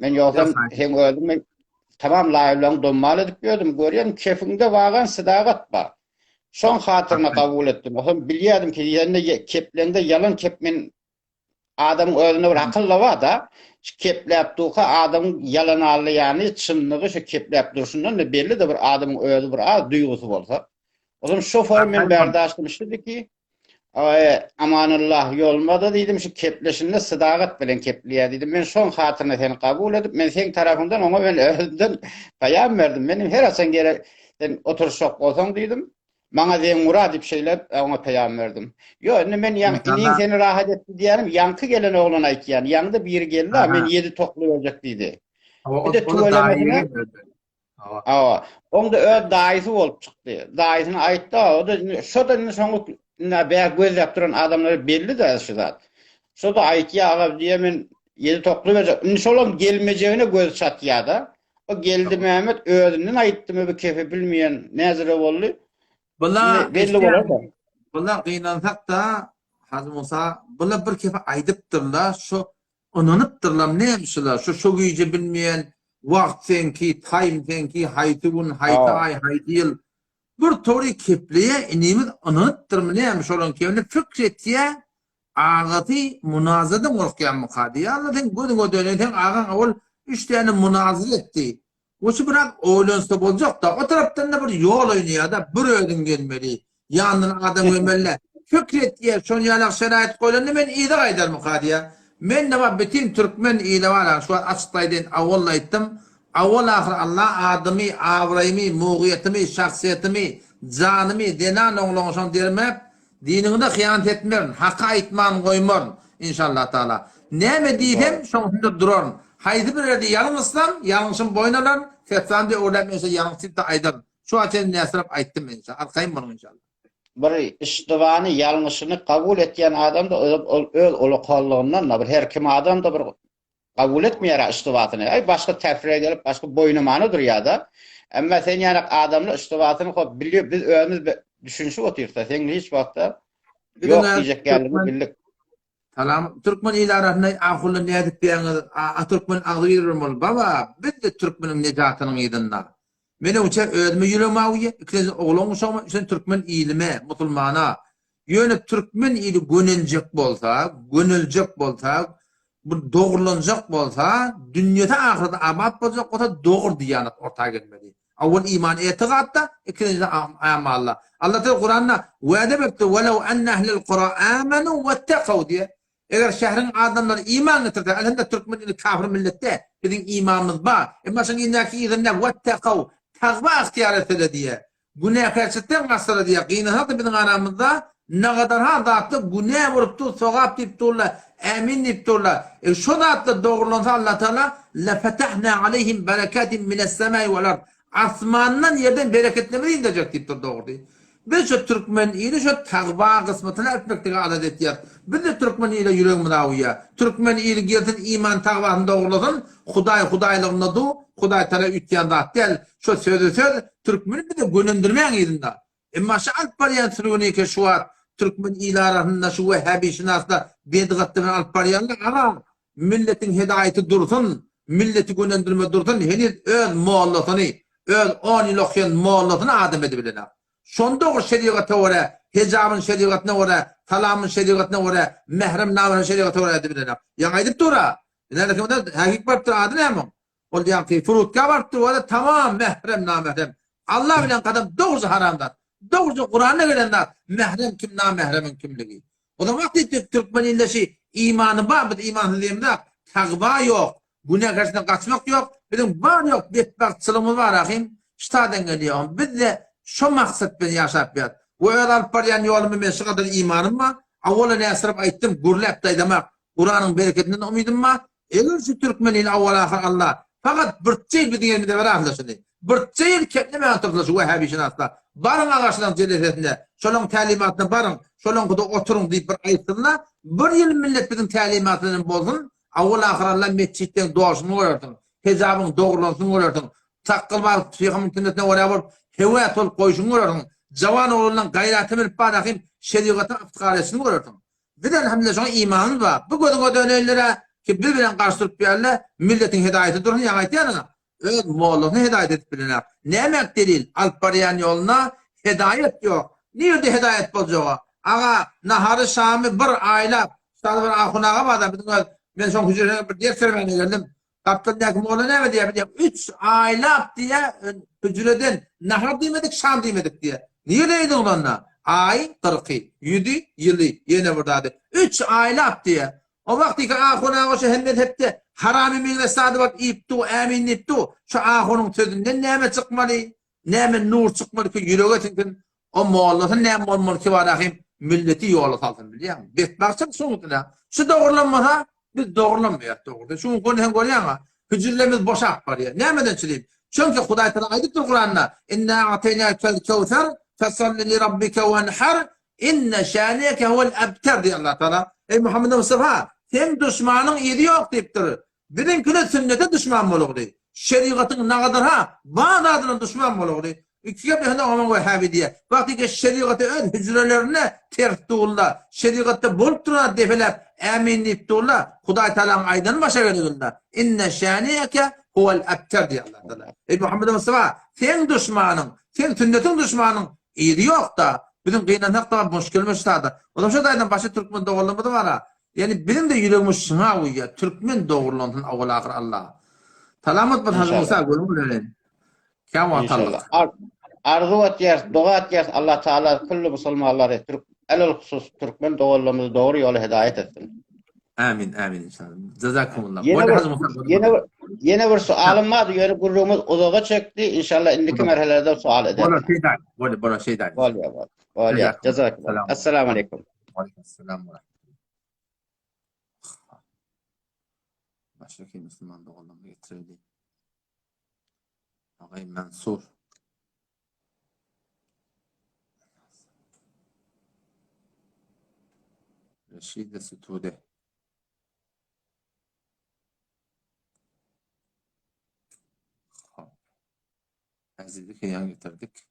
Men ýoksam sen öldüm. Tamam live'laň donmaly diýip ýördüm. Görýän kefiňde wagan sydagat bar. Şon hatyrına kabul etdim. Oğlum bilýärdim ki ýene keplende yalan kepmen adamyň özüne bir akylla bar da kepläp duka adam yalan alýany çynlygy şu kepläp durşundan da belli de bir adamyň özü bir duýgusy bolsa. Oğlum şu form men berdaşdym ki amanullah ýolmada diýdim şu kepleşinde sydagat bilen keplýär diýdim. Men şon hatyryna seni kabul edip men sen tarapyndan oňa ben özümden paýam berdim. Menim her açan gerek sen oturşak bolsaň diýdim. Maňa zeň murad diýip şeýlep oňa peýam berdim. Yo, indi men ýa-ni seni rahat etdi diýerim. Ýanky gelen oglan aýtýan. Ýangda biri geldi, men 7 tokly boljak diýdi. Bir de tuvalemedine. Onda öz daýysy bolup çykdy. Daýysyny aýtdy, o da şodan soňy bäg gözläp duran adamlar belli de şu zat. Şoda aýtdy, aga diýe men 7 tokly boljak. Indi şolam gelmejegine göz çatýar da. O geldi Mehmet özünden aýtdymy bu kefe bilmeýän näzire boldy. Bula belli bolar da. Bula gynansak da Hacı Musa bula bir kefe aýdypdyrlar, şu onanypdyrlar nämişler, şu güýje bilmeýän wagt senki, time senki, haýtygun, haýtay, haýdyl. Bir tory kepliye inimiz onanypdyrmy nämiş olan kevni fikretýär, agaty munazada gorkýan mukady. Anladyň, gödüňe döneň agan awal 3 tane munazara etdi. Oşu bırak oğlansa bolacak da o taraftan da bir yol oynaya da bir ödün gelmeli. Yanından adam ömelle. Fikret diye son yalak şerait koyulanı men iyide gaydar mukadiya. Men de var bütün Türkmen iyide var. Şu an açıklaydın avvalla ettim. Avval ahir Allah adımı, avrayımı, muğiyetimi, şahsiyetimi, canımı, denan oğlanışan derim hep. Dinini de hıyanet etmeyin. Hakka itman koymayın. İnşallah Teala. Ne mi diyeyim? Şonunda durun. Haydi bir yerde yanılmışsam, yanlışım boynalan, fetvan diye öğrenmeyse yanlışlık da aydan. Şu açıdan nesrap ayttım inşallah. Arkayım bunu inşallah. Bir iştivany yanlışını kabul etýän adam da öz uluqallygyndan bir her kim adam da bir kabul etmeýär iştiwatyny. Ay başga tefsire gelip başga boynumanydyr ýa-da. Emma sen ýani adamly iştiwatyny bilýär, biz özümüz düşünşip oturýarsa, sen hiç wagtda ýok diýjek geldi bildik. Salam Türkmen il arasında ahulun ne edip diýäňiz, Türkmen agyrym bol. Baba, biz de Türkmeniň nejatynyň ýerinde. Mene uça özüme ýüremagy, ikisi oglan uşama, sen Türkmen ilime, musulmana. Ýöne Türkmen ili gönüljek bolsa, bu dogrulanjak bolsa, dünýede ahirde abad boljak bolsa dogry diýanet ortaga gelmeli. Awal iman etiqadda, ikinci amalla. Allah Teala Kur'an'da wa'de berdi, "Welaw anna ahlul Qur'an amanu wattaqaw" diye. Eger şehrin adamları iman getirdi, elinde Türkmen ili kafir millette, bizim imanımız var. Ama sen indaki izinle wattaqaw, taqva ihtiyar etdi diye. Günah karşıttan gasıra diye. Qiynahat bizim aramızda ne kadar hadatı günah vuruptu, sogap diptulla, amin diptulla. Şu da doğrulansa Allah Teala la fatahna aleyhim berekatin mine's semai vel ard. Asmandan yerden bereketleri indecek diptur doğru. Biz şu Türkmen ili şu taqva kısmını etmekte adet etýär. Biz de Türkmen ile yüreğimiz awyýar. Türkmen ili gelsin iman taqwasyny doğrulasın, Hudaýlygyna du, Hudaý tara ütýän zat del. Şu söz Türkmeni bir de gönendirmeýän ýerinde. Emma şu alparyan sürgüni ki şu Türkmen ili arasında şu Wehhabi şinasda bedgatly bilen alparyanlar aga milletin hidaýaty dursun, milleti gönendirme dursun, henüz öz mollatyny, öz 10 ýyl okyan mollatyny adam edebilenler. Şonda o şeriatına göre, hicabın şeriatına göre, talamın şeriatına göre, mehrem namının şeriatına göre edebilirler. Yani edip dura. Yani hakik barıptır adı ne mi? O diyen ki furutka barıptır, o da tamam mehrem namehrem. Allah bilen kadar doğrusu haramdan. Doğrusu Kur'an'a gelenler, mehrem kim namehremin kimliği. O da vakti Türkmen illeşi imanı var, bir iman hızliyemde takva yok. Günahkardan kaçmak yok. Bizim var yok. Betbakçılığımız var ahim. Ştadan geliyor. Biz de şu maksat beni yaşap yat. Bu alıp barayan yolumu ben şu kadar imanım var. Avvala ne asırıp ayttım. Gurlep daydamak. Kur'an'ın bereketinden umidim var. Eğer şu Türkmeniyle avvala ahir Allah. Fakat bırtçayıl bir dinlerinde var ahlasını. Bırtçayıl kendime antıklaşı Vehhabi için asla. Barın ağaçların celesesinde. Şolun talimatına barın. Şolun kuda oturun deyip bir ayıtsınlar. Bir yıl millet bizim talimatının bozun. Avvala ahir Allah mescitten doğuşunu görürdün. Hezabın doğrulansını görürdün. Takkılma fiyakımın sünnetine oraya vurup hevaya tol koyuşunu görürdün. Cavan oğlundan gayratı verip bana şeriatın aftikalesini görürdün. Bir de elhamdülillah şu an imanımız var. Bu kodun o döneylere ki birbirine karşı durup bir yerle milletin hidayeti durun yanayet yanına. Evet, Moğolluğunu hidayet edip biliner. Ne emek delil? Alparayan yoluna hidayet yok. Nerede hidayet bulacak? Ağa, naharı Şam'ı bir aile, sana bir ahunağa vardı. Ben son hücrene bir ders vermeye geldim. Kaptırdaki Moğol'a ne mi diye? 3 aile diye hücreden nahar demedik, Şam demedik diye. Niye neydi onunla? Ay 40, 7 yılı yine buradaydı. 3 aile diye. O vakti ki ahuna o şehirler hep de harami millet sadı bak iptu, emin iptu. Şu ahunun sözünden neme çıkmalı, neme nur çıkmalı ki yüreğe çünkü o Moğol'ların neme olmalı ki var ahim milleti yola salsın biliyor musun? Betbaksın soğutuna. Şu doğrulanmasa biz doğrulanmıyor doğru. Şu konudan görüyor ama hücrelerimiz boşak var ya. Nemeden çileyim? Çünkü Huday Teala aydıktır Kur'an'da. İnna ateynakel kevser fesalli li rabbike venhar inne şâniyeke huvel ebter diye Allah Teala. Ey Muhammed Mustafa sen düşmanın yedi yok deyip durur. Bizimkine sünnete düşman olur diye. Şeriatın ne kadar ha? Bazı adına düşman olur diye. İkiye bir handa aman Vehhabi diye. Vakti ki şeriatı ön hücrelerine ters tuğullar. Şeriatta bulup durana defeler. Eminlik tuğullar. Huday Teala'nın aydan başa geliyorlar. İnne şâniyeke huvel ebter diye Allah Teala. Ey Muhammed Mustafa sen düşmanın, sen sünnetin düşmanın yedi yok da. Bizim kıyınanak da müşkülmüş da. O zaman şu daydan başı Türkmen doğrulamadı var ha. Yani benim de yüreğimiz şuna uyuyor. Türkmen doğrulansın avval ahir Allah. Talamat bir Hazreti Musa gülüm öyle. Kâmu atallık. Arzu etiyaz, dua etiyaz Allah Teala kullu musulmanları elal husus Türkmen doğrulamızı doğru yola hidayet etsin. Amin, amin inşallah. Cezakumullah. Yine bir sualım vardı. Yeni kurduğumuz uzağa çekti. İnşallah indiki merhelerde sual edelim. Bana şey der. Valiya. Cezakumullah. Esselamu aleyküm. Aleykümselam ve rahmetullah. Baştaki Müslüman doğrulamayı getirildi. Ağay Mansur. Reşide Sütude. Azizlik yan getirdik.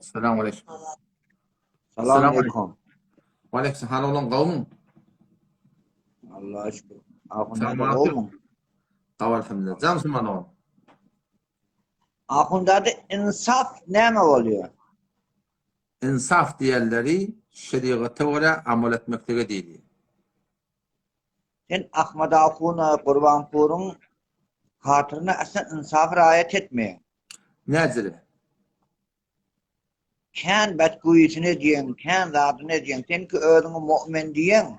Selamun aleyküm. Selamun aleyküm. Aleyküm. Hal olan kavmun. Allah'a şükür. Selamun aleyküm. Kavl elhamdülillah. Camsın bana oğlum. Ahundada insaf ne oluyor? İnsaf diğerleri şeriata göre amel etmekte değil. Sen Ahmet Ahun'a Kurbanpur'un hatırına aslında insaf riayet etmiyor. Necere? Ken bedguyisine diyen, ken zatine diyen, sen ki öğrünü mu'min diyen.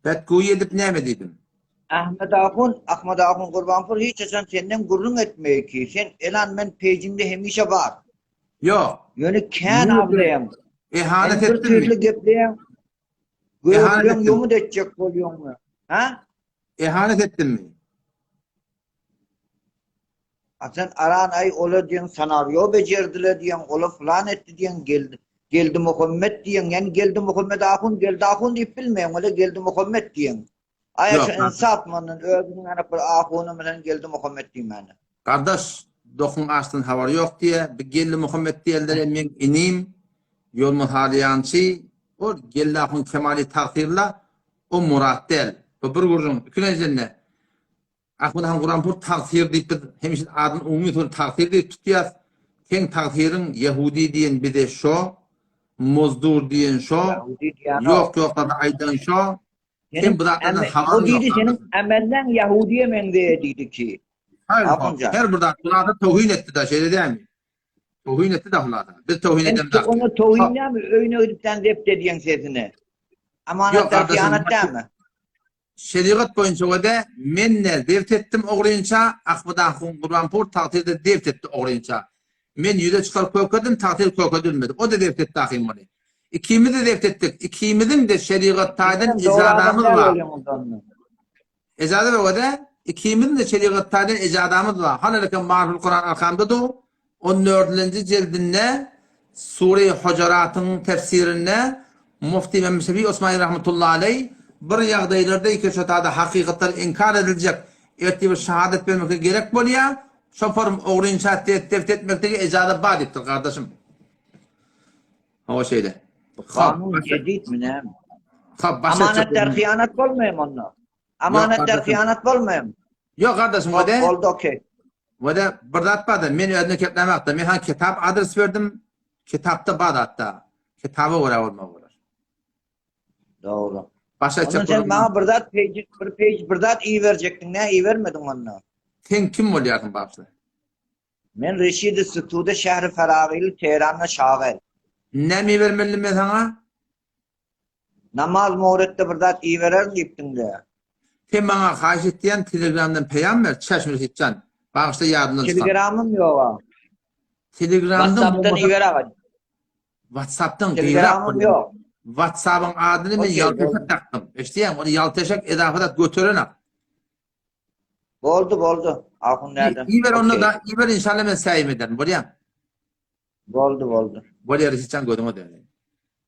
Bedguyi edip ne mi dedim? Ahmet Ahun Kurbanpur hiç sen senden gurrun etmiyor ki. Sen elan men pejimde hemişe var. Yok. Yani ken ablayım. İhanet bir ettin türlü mi? gepleyim. İhanet Gördüğüm ettin. yomu da edecek oluyor mu? Ha? İhanet ettin mi? Sen aran ay ola diyen senaryo becerdiler diyen ola falan etti diyen geldi Muhammed diyen yani geldi Muhammed Ahun deyip bilmeyen öyle geldi Muhammed diyen. Ay şu insaf manın öbürünün hani bir Ahun'un mesela geldi Muhammed diyeyim yani. Kardeş dokun açtın havar yok diye bir geldi Muhammed diyenlere men inim yol muhaliyançı o geldi Ahun kemali takdirla o murat değil. Bu bir gurrun künecenle Ahmet Han Kur'anpur takdir deyip hemişin adın umumi tonu takdir deyip tutuyor. Ken takdirin Yahudi diyen bir de şu Muzdur diyen şu yok da aydan şu Ken bıraktıdan havan yok. O dedi senin emelden Yahudi'ye men deydi ki. Hayır, her burada tevhin etti de şey değil mi? Tohün etti dahulada. Bir tohün Ben edem dahul. onu tohuyla mı öyüne ödüpten zept ediyen sesini? Yok Amanetler kardeşim, hıyanet değil mi? şeriat boyunca o da menne devt ettim oğruyunca akbıdan Kurbanpur takdirde devt etti oğruyunca. Men yüze çıkar koykadım takdir koykadılmadı. O da devt etti ahim onu. İkimiz de devt ettik. İkimizin de şeriattaydan Doğru adam icadamız der var. öyle ondan. Ecadı ve o da ikimizin de şeriattaydan icadamız var. Hanırken Marhul Kur'an arkamda da 14. cildinde Sure-i Hucurat'ın tefsirinde Mufti Mehmet Şefi Osmani rahmetullahi aleyh bir yağdaylarda iki şotada hakikatler inkar edilecek ettiği bir şehadet vermekte gerek boluyor. Şoförüm oğrun şahit tevt etmekteki icazı badittir kardeşim. O şeyde. Kanun cedid mi ne? Başka Amanetler çok- hıyanet olmuyor onunla. Amanetler kardeşim. hıyanet olmuyor mu? Yok kardeşim o da Oldu okey. o da bir zatmadı. Men önüne ketlemakta. Men han kitap adres verdim. Kitapta badatta. Kitabı olma olur. Doğru. Başka Onun çok sen bana bir page iyi verecektin. Ne iyi vermedin onunla. Sen kim oluyorsun başta? Men Reşid-i Sütude şehri Feragil Tehran'la şagil. Ne mi vermeli ben sana? Namaz muğrette bir dat iyi verer gittin de. Sen bana karşı ettiğin Telegram'dan peyam ver. Çeşmir gideceksin. Bağışta yardımdan çıkan. Telegram'ım yok ha. Telegram'dan WhatsApp'tan iyi verer. WhatsApp'tan Telegram'ım yok. WhatsApp'ın adını ben Okey, yalteşek taktım. İşte onu yalteşek edafadat götürün. Boldu. Akın nereden? İyi ver onu Okey. da. İyi ver inşallah ben sayım ederim. Buraya. Boldu. Buraya rişitcan gördüm o da.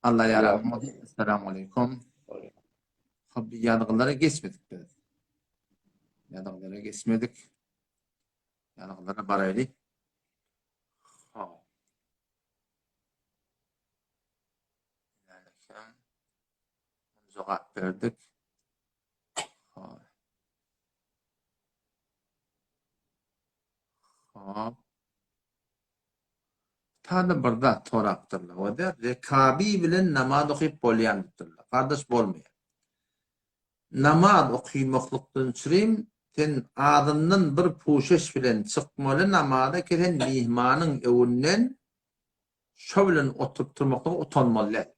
Allah yarabbim. Esselamu aleyküm. Tabi yanıklara geçmedik biz. Yanıklara geçmedik. Yanıklara baraylı. Cevap verdik. Tadı burada toraktırlar. O da rekabi bilen namaz okuyup bolyanıktırlar. Kardeş bolmuyor. Namaz okuymaklıktan süreyim, sen adından bir puşeş bilen çıkmalı namazda kesen mihmanın evinden şöyle oturup durmaktan utanmalı.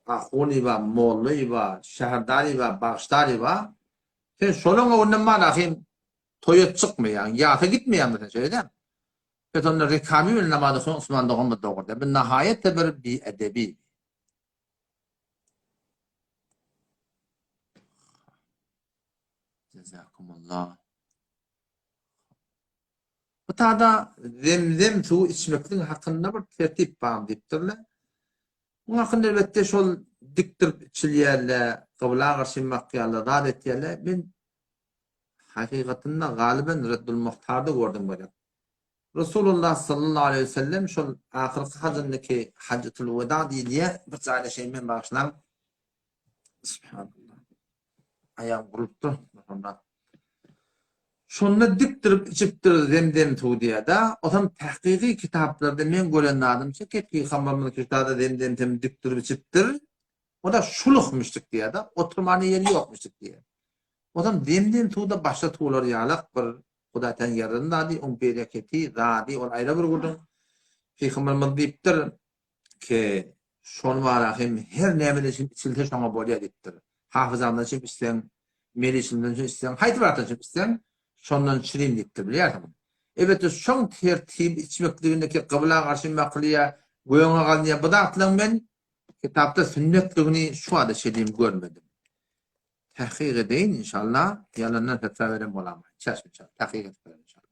Ahuni var, mollu var, şehrdari var, bağıştari var. Sen şolun evinden var ahim toyut çıkmayan, yata gitmeyen mi sen söyle mi? Ve onunla rekabi bilen namazda son Osman'da onda doğurdu. Bir nihayette bir edebi. Cezakumullah. Bu taada zemzem suyu içmekten hakkında bir tertip bağım deyiptirler. Bu hakkında elbette şol diktir içiliyerle, kıbla karşımak yerle, rad etiyerle, ben hakikatinde galiben Reddül Muhtar'da gördüm böyle. Resulullah sallallahu aleyhi ve sellem şol ahirki hacındaki Haccetul Veda diye bir tane şeymen bağışlam. Subhanallah. Ayağım kuruldu. Şonda diktirip içiptir zemzem suyu diye da o zaman tahkiki kitaplarda men gören adamça ki Peygamberimiz kitabında zemzem diktirip içiptir. O da şulukmuştuk diye da oturmanın yeri yokmuştuk diye. O zaman zemzem suyuda başka tuğlar yalak bir Hudaten yarında di on bereketi radi on ayrı bir gudun. Peygamberimiz deyiptir ki şon var hem her nemeli için içildi şona bolya deyiptir. Hafızamdan için isteyen, melisimden için isteyen, haytıvartan için isteyen şondan çireyim deyiptir biliyor musun? Evet, şon tertip içmekliğindeki kıbla karşı makliye goyona kalniye bu da atlan ben kitapta sünnetliğini şu adı şeyim görmedim. Tahkik edeyim inşallah. Yalanlar fetva veren olamam. Çeşme çal. Tahkik etmeden inşallah.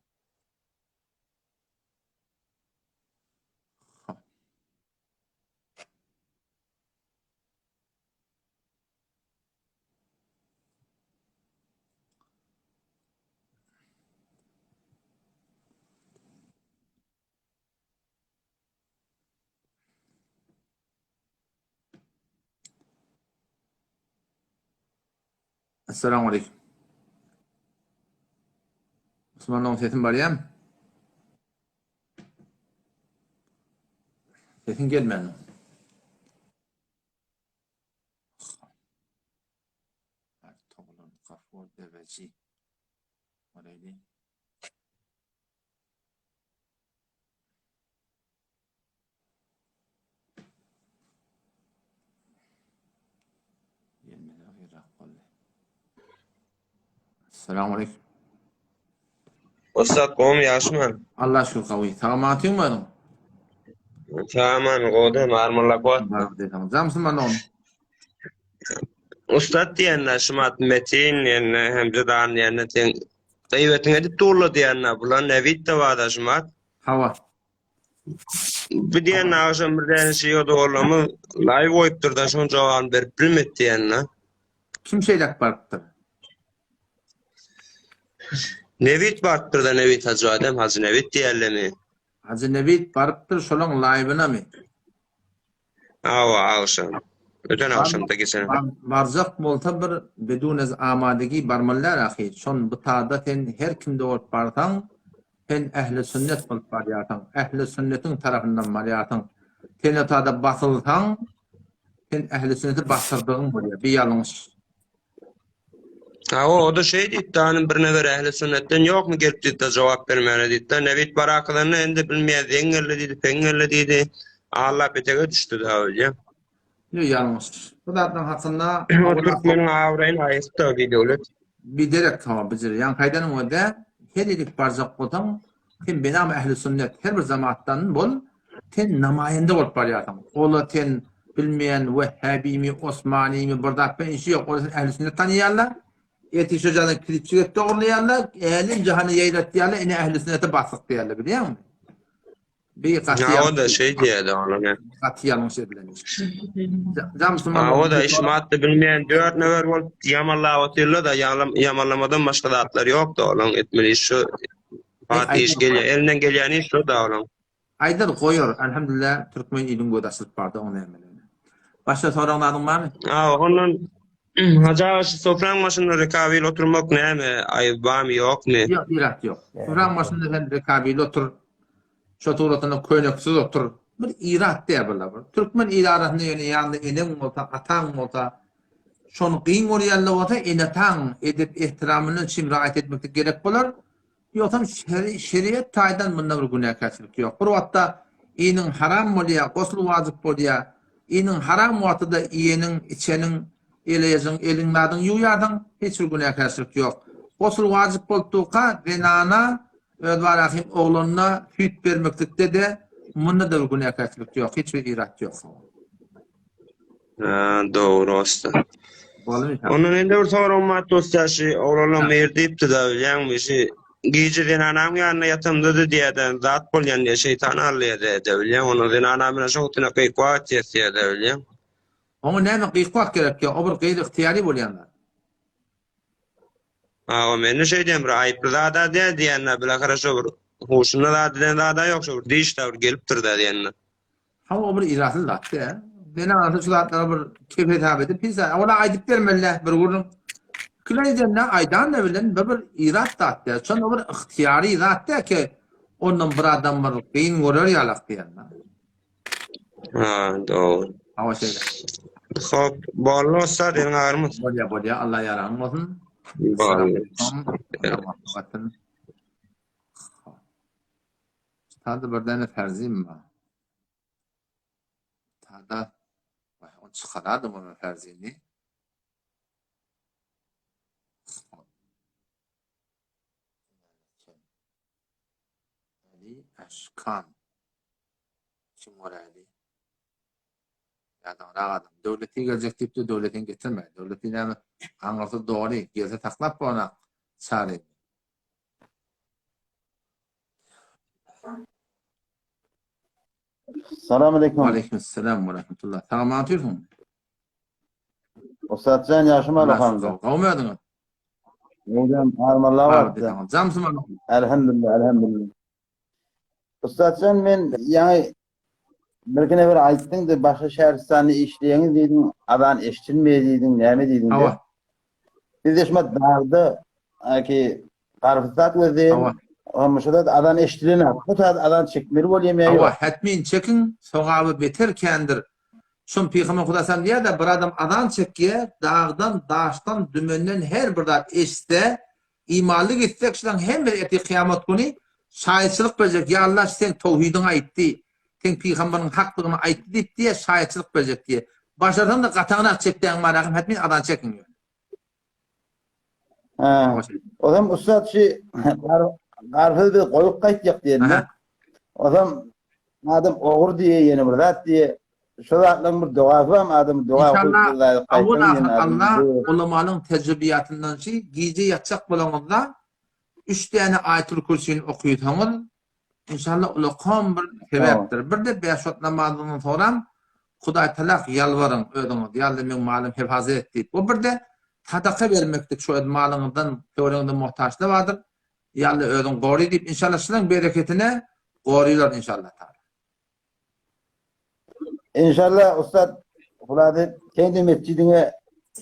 Esselamu aleyküm. Osmanlı'nın sesin var ya. Sesin gelmedi. Toğlan kafu deveci. Oraydı. Selamun aleyküm. Ustad qo'm yaxshiman. Allah şükür kavi. Tamatin mi? Tamam, qo'dim armonlab qo'y. Zamsın bana onu. Ustad diyenler şumat metin yani hemcedan yani ten gıybetin edip tuğla diyenler bulan nevit de var da şumat. Hava. Bir diyenler akşam bir tane şey o da oğlamı live oyuptur da şun cevabını verip bilmet diyenler. Kim şeylek barktır? Nevit barktır da nevit hacı adem hacı nevit diyenler mi? Hacı Nevit barktır şolun live'ına mı? Ava akşam. Öten akşamda geçen. Barzak molta bir bedun az amadagi barmallar ahi. Şon bu taada ten her kimde olup bartan ten ehli sünnet bulup bariyatan. Ehli sünnetin tarafından bariyatan. Ten taada basıltan ten ehli sünneti bastırdığın buraya. Bir yanlış. Ha o da şey deyip dağının birine göre ehli sünnetten yok mu gelip deyip de cevap vermeyene deyip de nevit baraklarını endi bilmeye dengerle deydi, pengerle deydi. Allah betege düştü daha öyle. Yok yanlış. Bu da hakkında O Türkmenin avrayın ayıstı bir devlet. bir direk tamam bizir. Yani kaydanın o da her ilik barzak kotan ten benam ehli sünnet her bir zamanattan bol ten namayende olup bariyatan. Ola ten bilmeyen Vehhabi mi, Osmani mi, burada ben işi yok. Orası ehli sünnet tanıyanlar. Eti şocanın kritikte doğrulayanlar, ehlin cihanı yaylat diyorlar, yine ehli sünnete basık diyorlar biliyor musun? Bir Ya o da şey diye de ona. yanlış edilenmiş. Ha o da işmaatlı bilmeyen dört never ol yamallah oturla da yamallamadan başka da atlar yok da olan etmeli şu Fatih iş geliyor. Elinden gelen iş şu da olan. Aydar koyuyor. Elhamdülillah Türkmen ilin godasılık vardı onu emeline. Başka soranların var mı? Ha onun Hacı sofran başında rekabiyle oturmak ne mi? Ayıp var mı yok mu? Yok, irat yok. Sofran başında sen rekabiyle otur. Şoturatına köyneksiz otur. Bir irat diye böyle. Türkmen idarasında yani yanında enem olsa, atan olsa, şonu kıyın orayalla olsa enatan edip ihtiramını çim rahat etmekte gerek olur. Yoksa şeriat taydan bundan bir günahkarçılık yok. Bu hatta iyinin haram oluyor, guslu vacip oluyor. İyinin haram vatıda iyenin, içenin, eleyezin, elinladın, yuyadın, hiçbir günahkarçılık yok. Guslu vacip olduğuka zenana, Özvarahim oğluna hüt vermekte de bunda da bir günahkarçılık yok, hiçbir irat yok. Doğru usta. Onun ende bir sonra ummat dostyaşı oğluna meyir deyipti da yani giyci zenanam yanına yatımdı da diyeden zat bol yani şeytan arlaya da öyle onu zenanamına çok tına kıykuat yesiye de öyle. Onu ne mi kıykuat gerek ya, o bir kıydı ihtiyari bol yanlar. O meni şey diyeyim, ayıplı da diye diyenler bile karşı olur. Hoşuna da diyen da yok, olur. Diş de geliptir da diyenler. Ama o bir iratlı zattı ya. Beni anlatı şu zatlara bir keyfet habedi. Pisa, ona aydık dermelle bir vurun. Küleyden ne aydan da bilen bir irat zattı ya. Sonra o bir ihtiyari zattı ki onun bir adam var, beyin vurur yalak diyenler. Ha, doğru. Hava şeyler. Hop, bağlı olsa diyen ağırmız. Bolya, Allah yararım olsun. Tadı bir tane ferzim var. Tadı o çıkarardım onun ferzini. Ali Aşkan. Kim var Ali? Ya da adam. Devleti gelecek deyip de devletin getirme. Devletin yani anlatı doğru. Gelse taklap ona çare. Selamünaleyküm. Aleykümselam ve rahmetullah. Tamam anlatıyorsun. Ustadcan yaşım alhamdülillah. Kavmuyordun mu? Hocam armallah vardı. Camsın mı? Elhamdülillah. Ustadcan ben yani bir kere bir aytdın da başka şehirstanı işleyeniz deydin, adan eşitilmeye deydin, neyme deydin de. Biz de şuma dağda ki tarifat vezdeyim, ama şurada adan eşitiline, bu tarz adan çekmeli bol yemeği yok. Ama hatmin çekin, soğabı beterkendir. Şun peygamber kudasam diye de bir adam adan çekiye, dağdan, daştan, dümenden her bir dağ eşte, imanlık etsek şudan hem bir eti kıyamet günü, şahitçilik verecek. Ya Allah sen tevhidine aitti. Sen peygamberin haklığına aitti deyip diye şahitçilik verecek diye. Başlardan da katağına çektiğin maraqım hatmin adan çekin. Ha. O zaman ustad garfız bir koyup kaytacak diyelim. O zaman adam oğur diye yeni bir zat diye şu zatların bir duası var mı adam dua İnşallah avun ahir Allah ulamanın tecrübiyatından gece yatacak bulanında 3 tane Ayatul Kürsi'ni okuyutanır. İnşallah ulaqam bir sebeptir. Bir de 5 vat namazından sonra Hudaý talak yalvarın ödüňiz. Ýa-da men malym hifazet etdi. O bir de sadaka vermekdik şu malyňyzdan, töwereňizde muhtaçlyk vardyr. Ýa-da ödüň gory diýip inşallah şunyň bereketine gorylar inşallah. İnşallah ustad Huladı kendi mescidine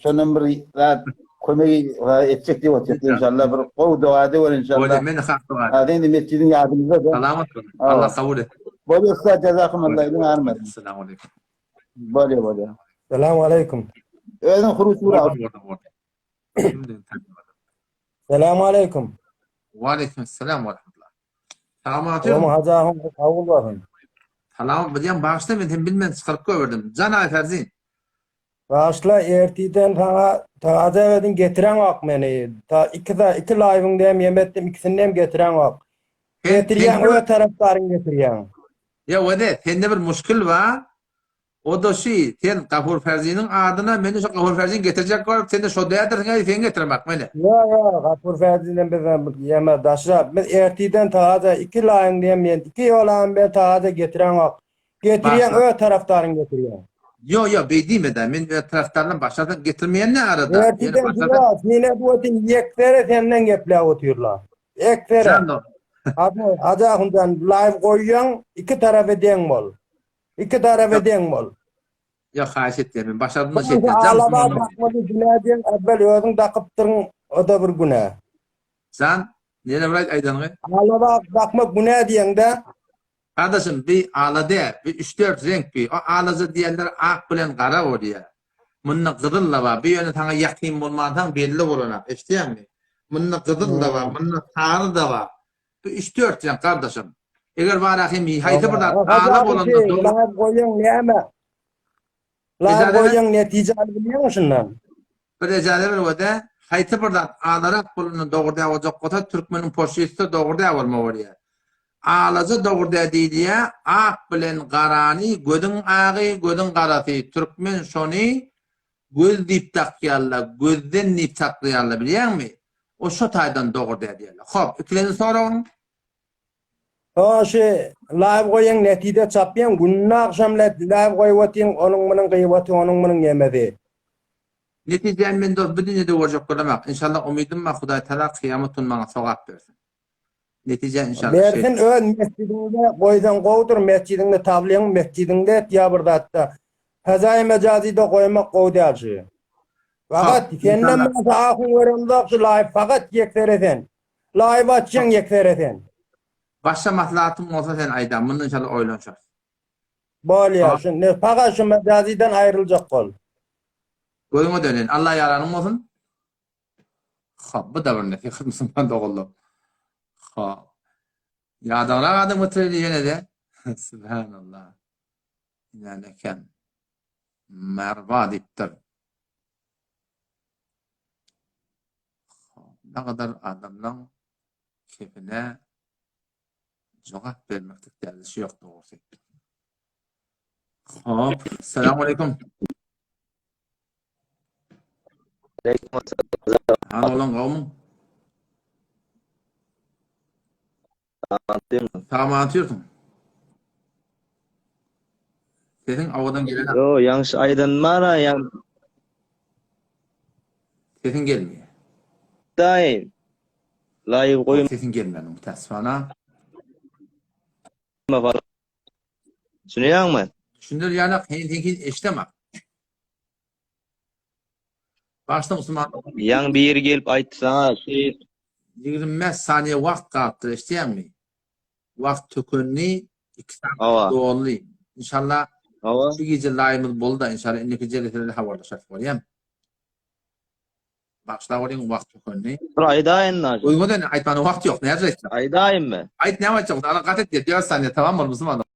şonun bir zat kömegi etjek diýip oturýar. İnşallah bir gowy dua dewar inşallah. Ola men hakdy bar. Hadi mescidin ýardymyza da. Salamat bolun. Allah kabul et. Bolýar ustad jazakumullah ýa armat. Assalamu alaykum. Bolýar. Selamun aleyküm. Özün huruçura. Selamun aleyküm. Wa aleyküm selam wa rahmetullah. Salamat Oğlum hacahım kavul bakın. Salam bilen bağışla men hem bilmem çıkarıp gördüm. Can Ferzin. Bağışla ertiden taze edin getiren ak meni. Ta iki live'ın dem yemettim ikisini dem getiren ak. Getiriyen o taraftarın getiriyen. Ya wede sende bir muşkil var. O da sen Gafur Ferzi'nin adına meni şu Gafur Ferzi'ni getirecek var. Sen de şu değerdir sen getirmek meni. Ya Gafur Ferzi'den bizden yeme daşra. Biz ertiden taze iki live'ın dem iki yolan be taze getiren ak. Getiriyen o taraftarın getiriyen. Yo beydime de men taraftardan başladan getirmeyen ne arada? Ertiden ya yine bu etin yeklere senden geple otuyorlar. Yeklere. Hacahundan live koyuyan iki tarafı den bol. İki tarafı den bol. Ya haýyş etdim. Başardım da Ağlama bakmadı günahden evvel özün takıp durun o da bir günah. Sen nene bilayt aýdanyňy? Ağlama bakmak günah diýen de. Kardeşim bir ağladı, bir 3-4 renk bir. O ağladı diýenler ak bilen gara bolýar. Munna gyzyl da bar. Bir ýöne taňa ýakyn bolmadan belli bolanap. Eşitýärmi? Munna gyzyl da bar, munna sary da bar. Bir 3-4 renk kardeşim. Eger barahim haýsy bir ağla bolanda live koyuyan näme? Live koyuyan netije bilýär şundan. Bir ejade bir wada haýsy bir ağlarak bolanda dogurda ojak gota türkmeniň poşetde dogurda bolma bolýar. Ağlaca dogurda diýdiýär, ak bilen garany, gödüň agy, gödüň garasy, türkmen şony göz diýip takýarlar, gözden diýip taklýarlar bilýärmi? O şo taýdan dogurda diýerler. Hop, ikileni soraň. O live koyuyan netide çapýan günna akşam live koyuwatyn onuň menen gıýbaty onuň menen ýemedi. Netije men de bir dinede wajak golamak. İnşallah umydym ma Hudaý Taala kıyamatyn maňa sowap bersin. Netije inşallah. Bersin ön mescidinde koydan gowdur mescidinde tablýan mescidinde ýa bir zatda. Hazaý mejazide koymak gowdalçy. Fakat senden masa ahun göremdok live fakat yeklereden. Live açyan yeklereden. Başka maslahatım olsa sen aydan. Bunu inşallah oylanacak. Bolýar. Şimdi fakat şu mejaziden ayrıljak bol. Goýuňa dönen. Allah ýaranyň bolsun. Hop, bu da bir näse Müslüman doguldy. Hop. Ýadaňlar adam oturýar ýene de. Subhanallah. Yani ken merva diýipdir. Ne kadar adamdan kepine cevap vermektik derdisi yok doğrusu. Hop, selamun aleyküm. Ana olan kavmum. Tamam atıyorsun. Sesin avadan gelen. Yo, yanlış aydınmara yan. Sesin gelmiyor. Daim. Layık koyun. Sesin gelmiyor muhtasifana. Sunuyor mu? Şundur yani henkin eşlemek. Başta Müslüman. Yan bir yer gelip aytsana şey. 25 saniye vakt kalktı işte mi? Vakt tükünni 2 saat doğru. İnşallah şu gece layımız bol da inşallah inneki celeteleri havarda şart var ya. Başta olayım vakt tükünni. Aydayın nacı. Uygudan aytmanın vakti yok. Ne yapacaksın? Aydayın mı? Ayt ne yapacaksın? Ana kat et diye 4 saniye tamam mı Müslüman?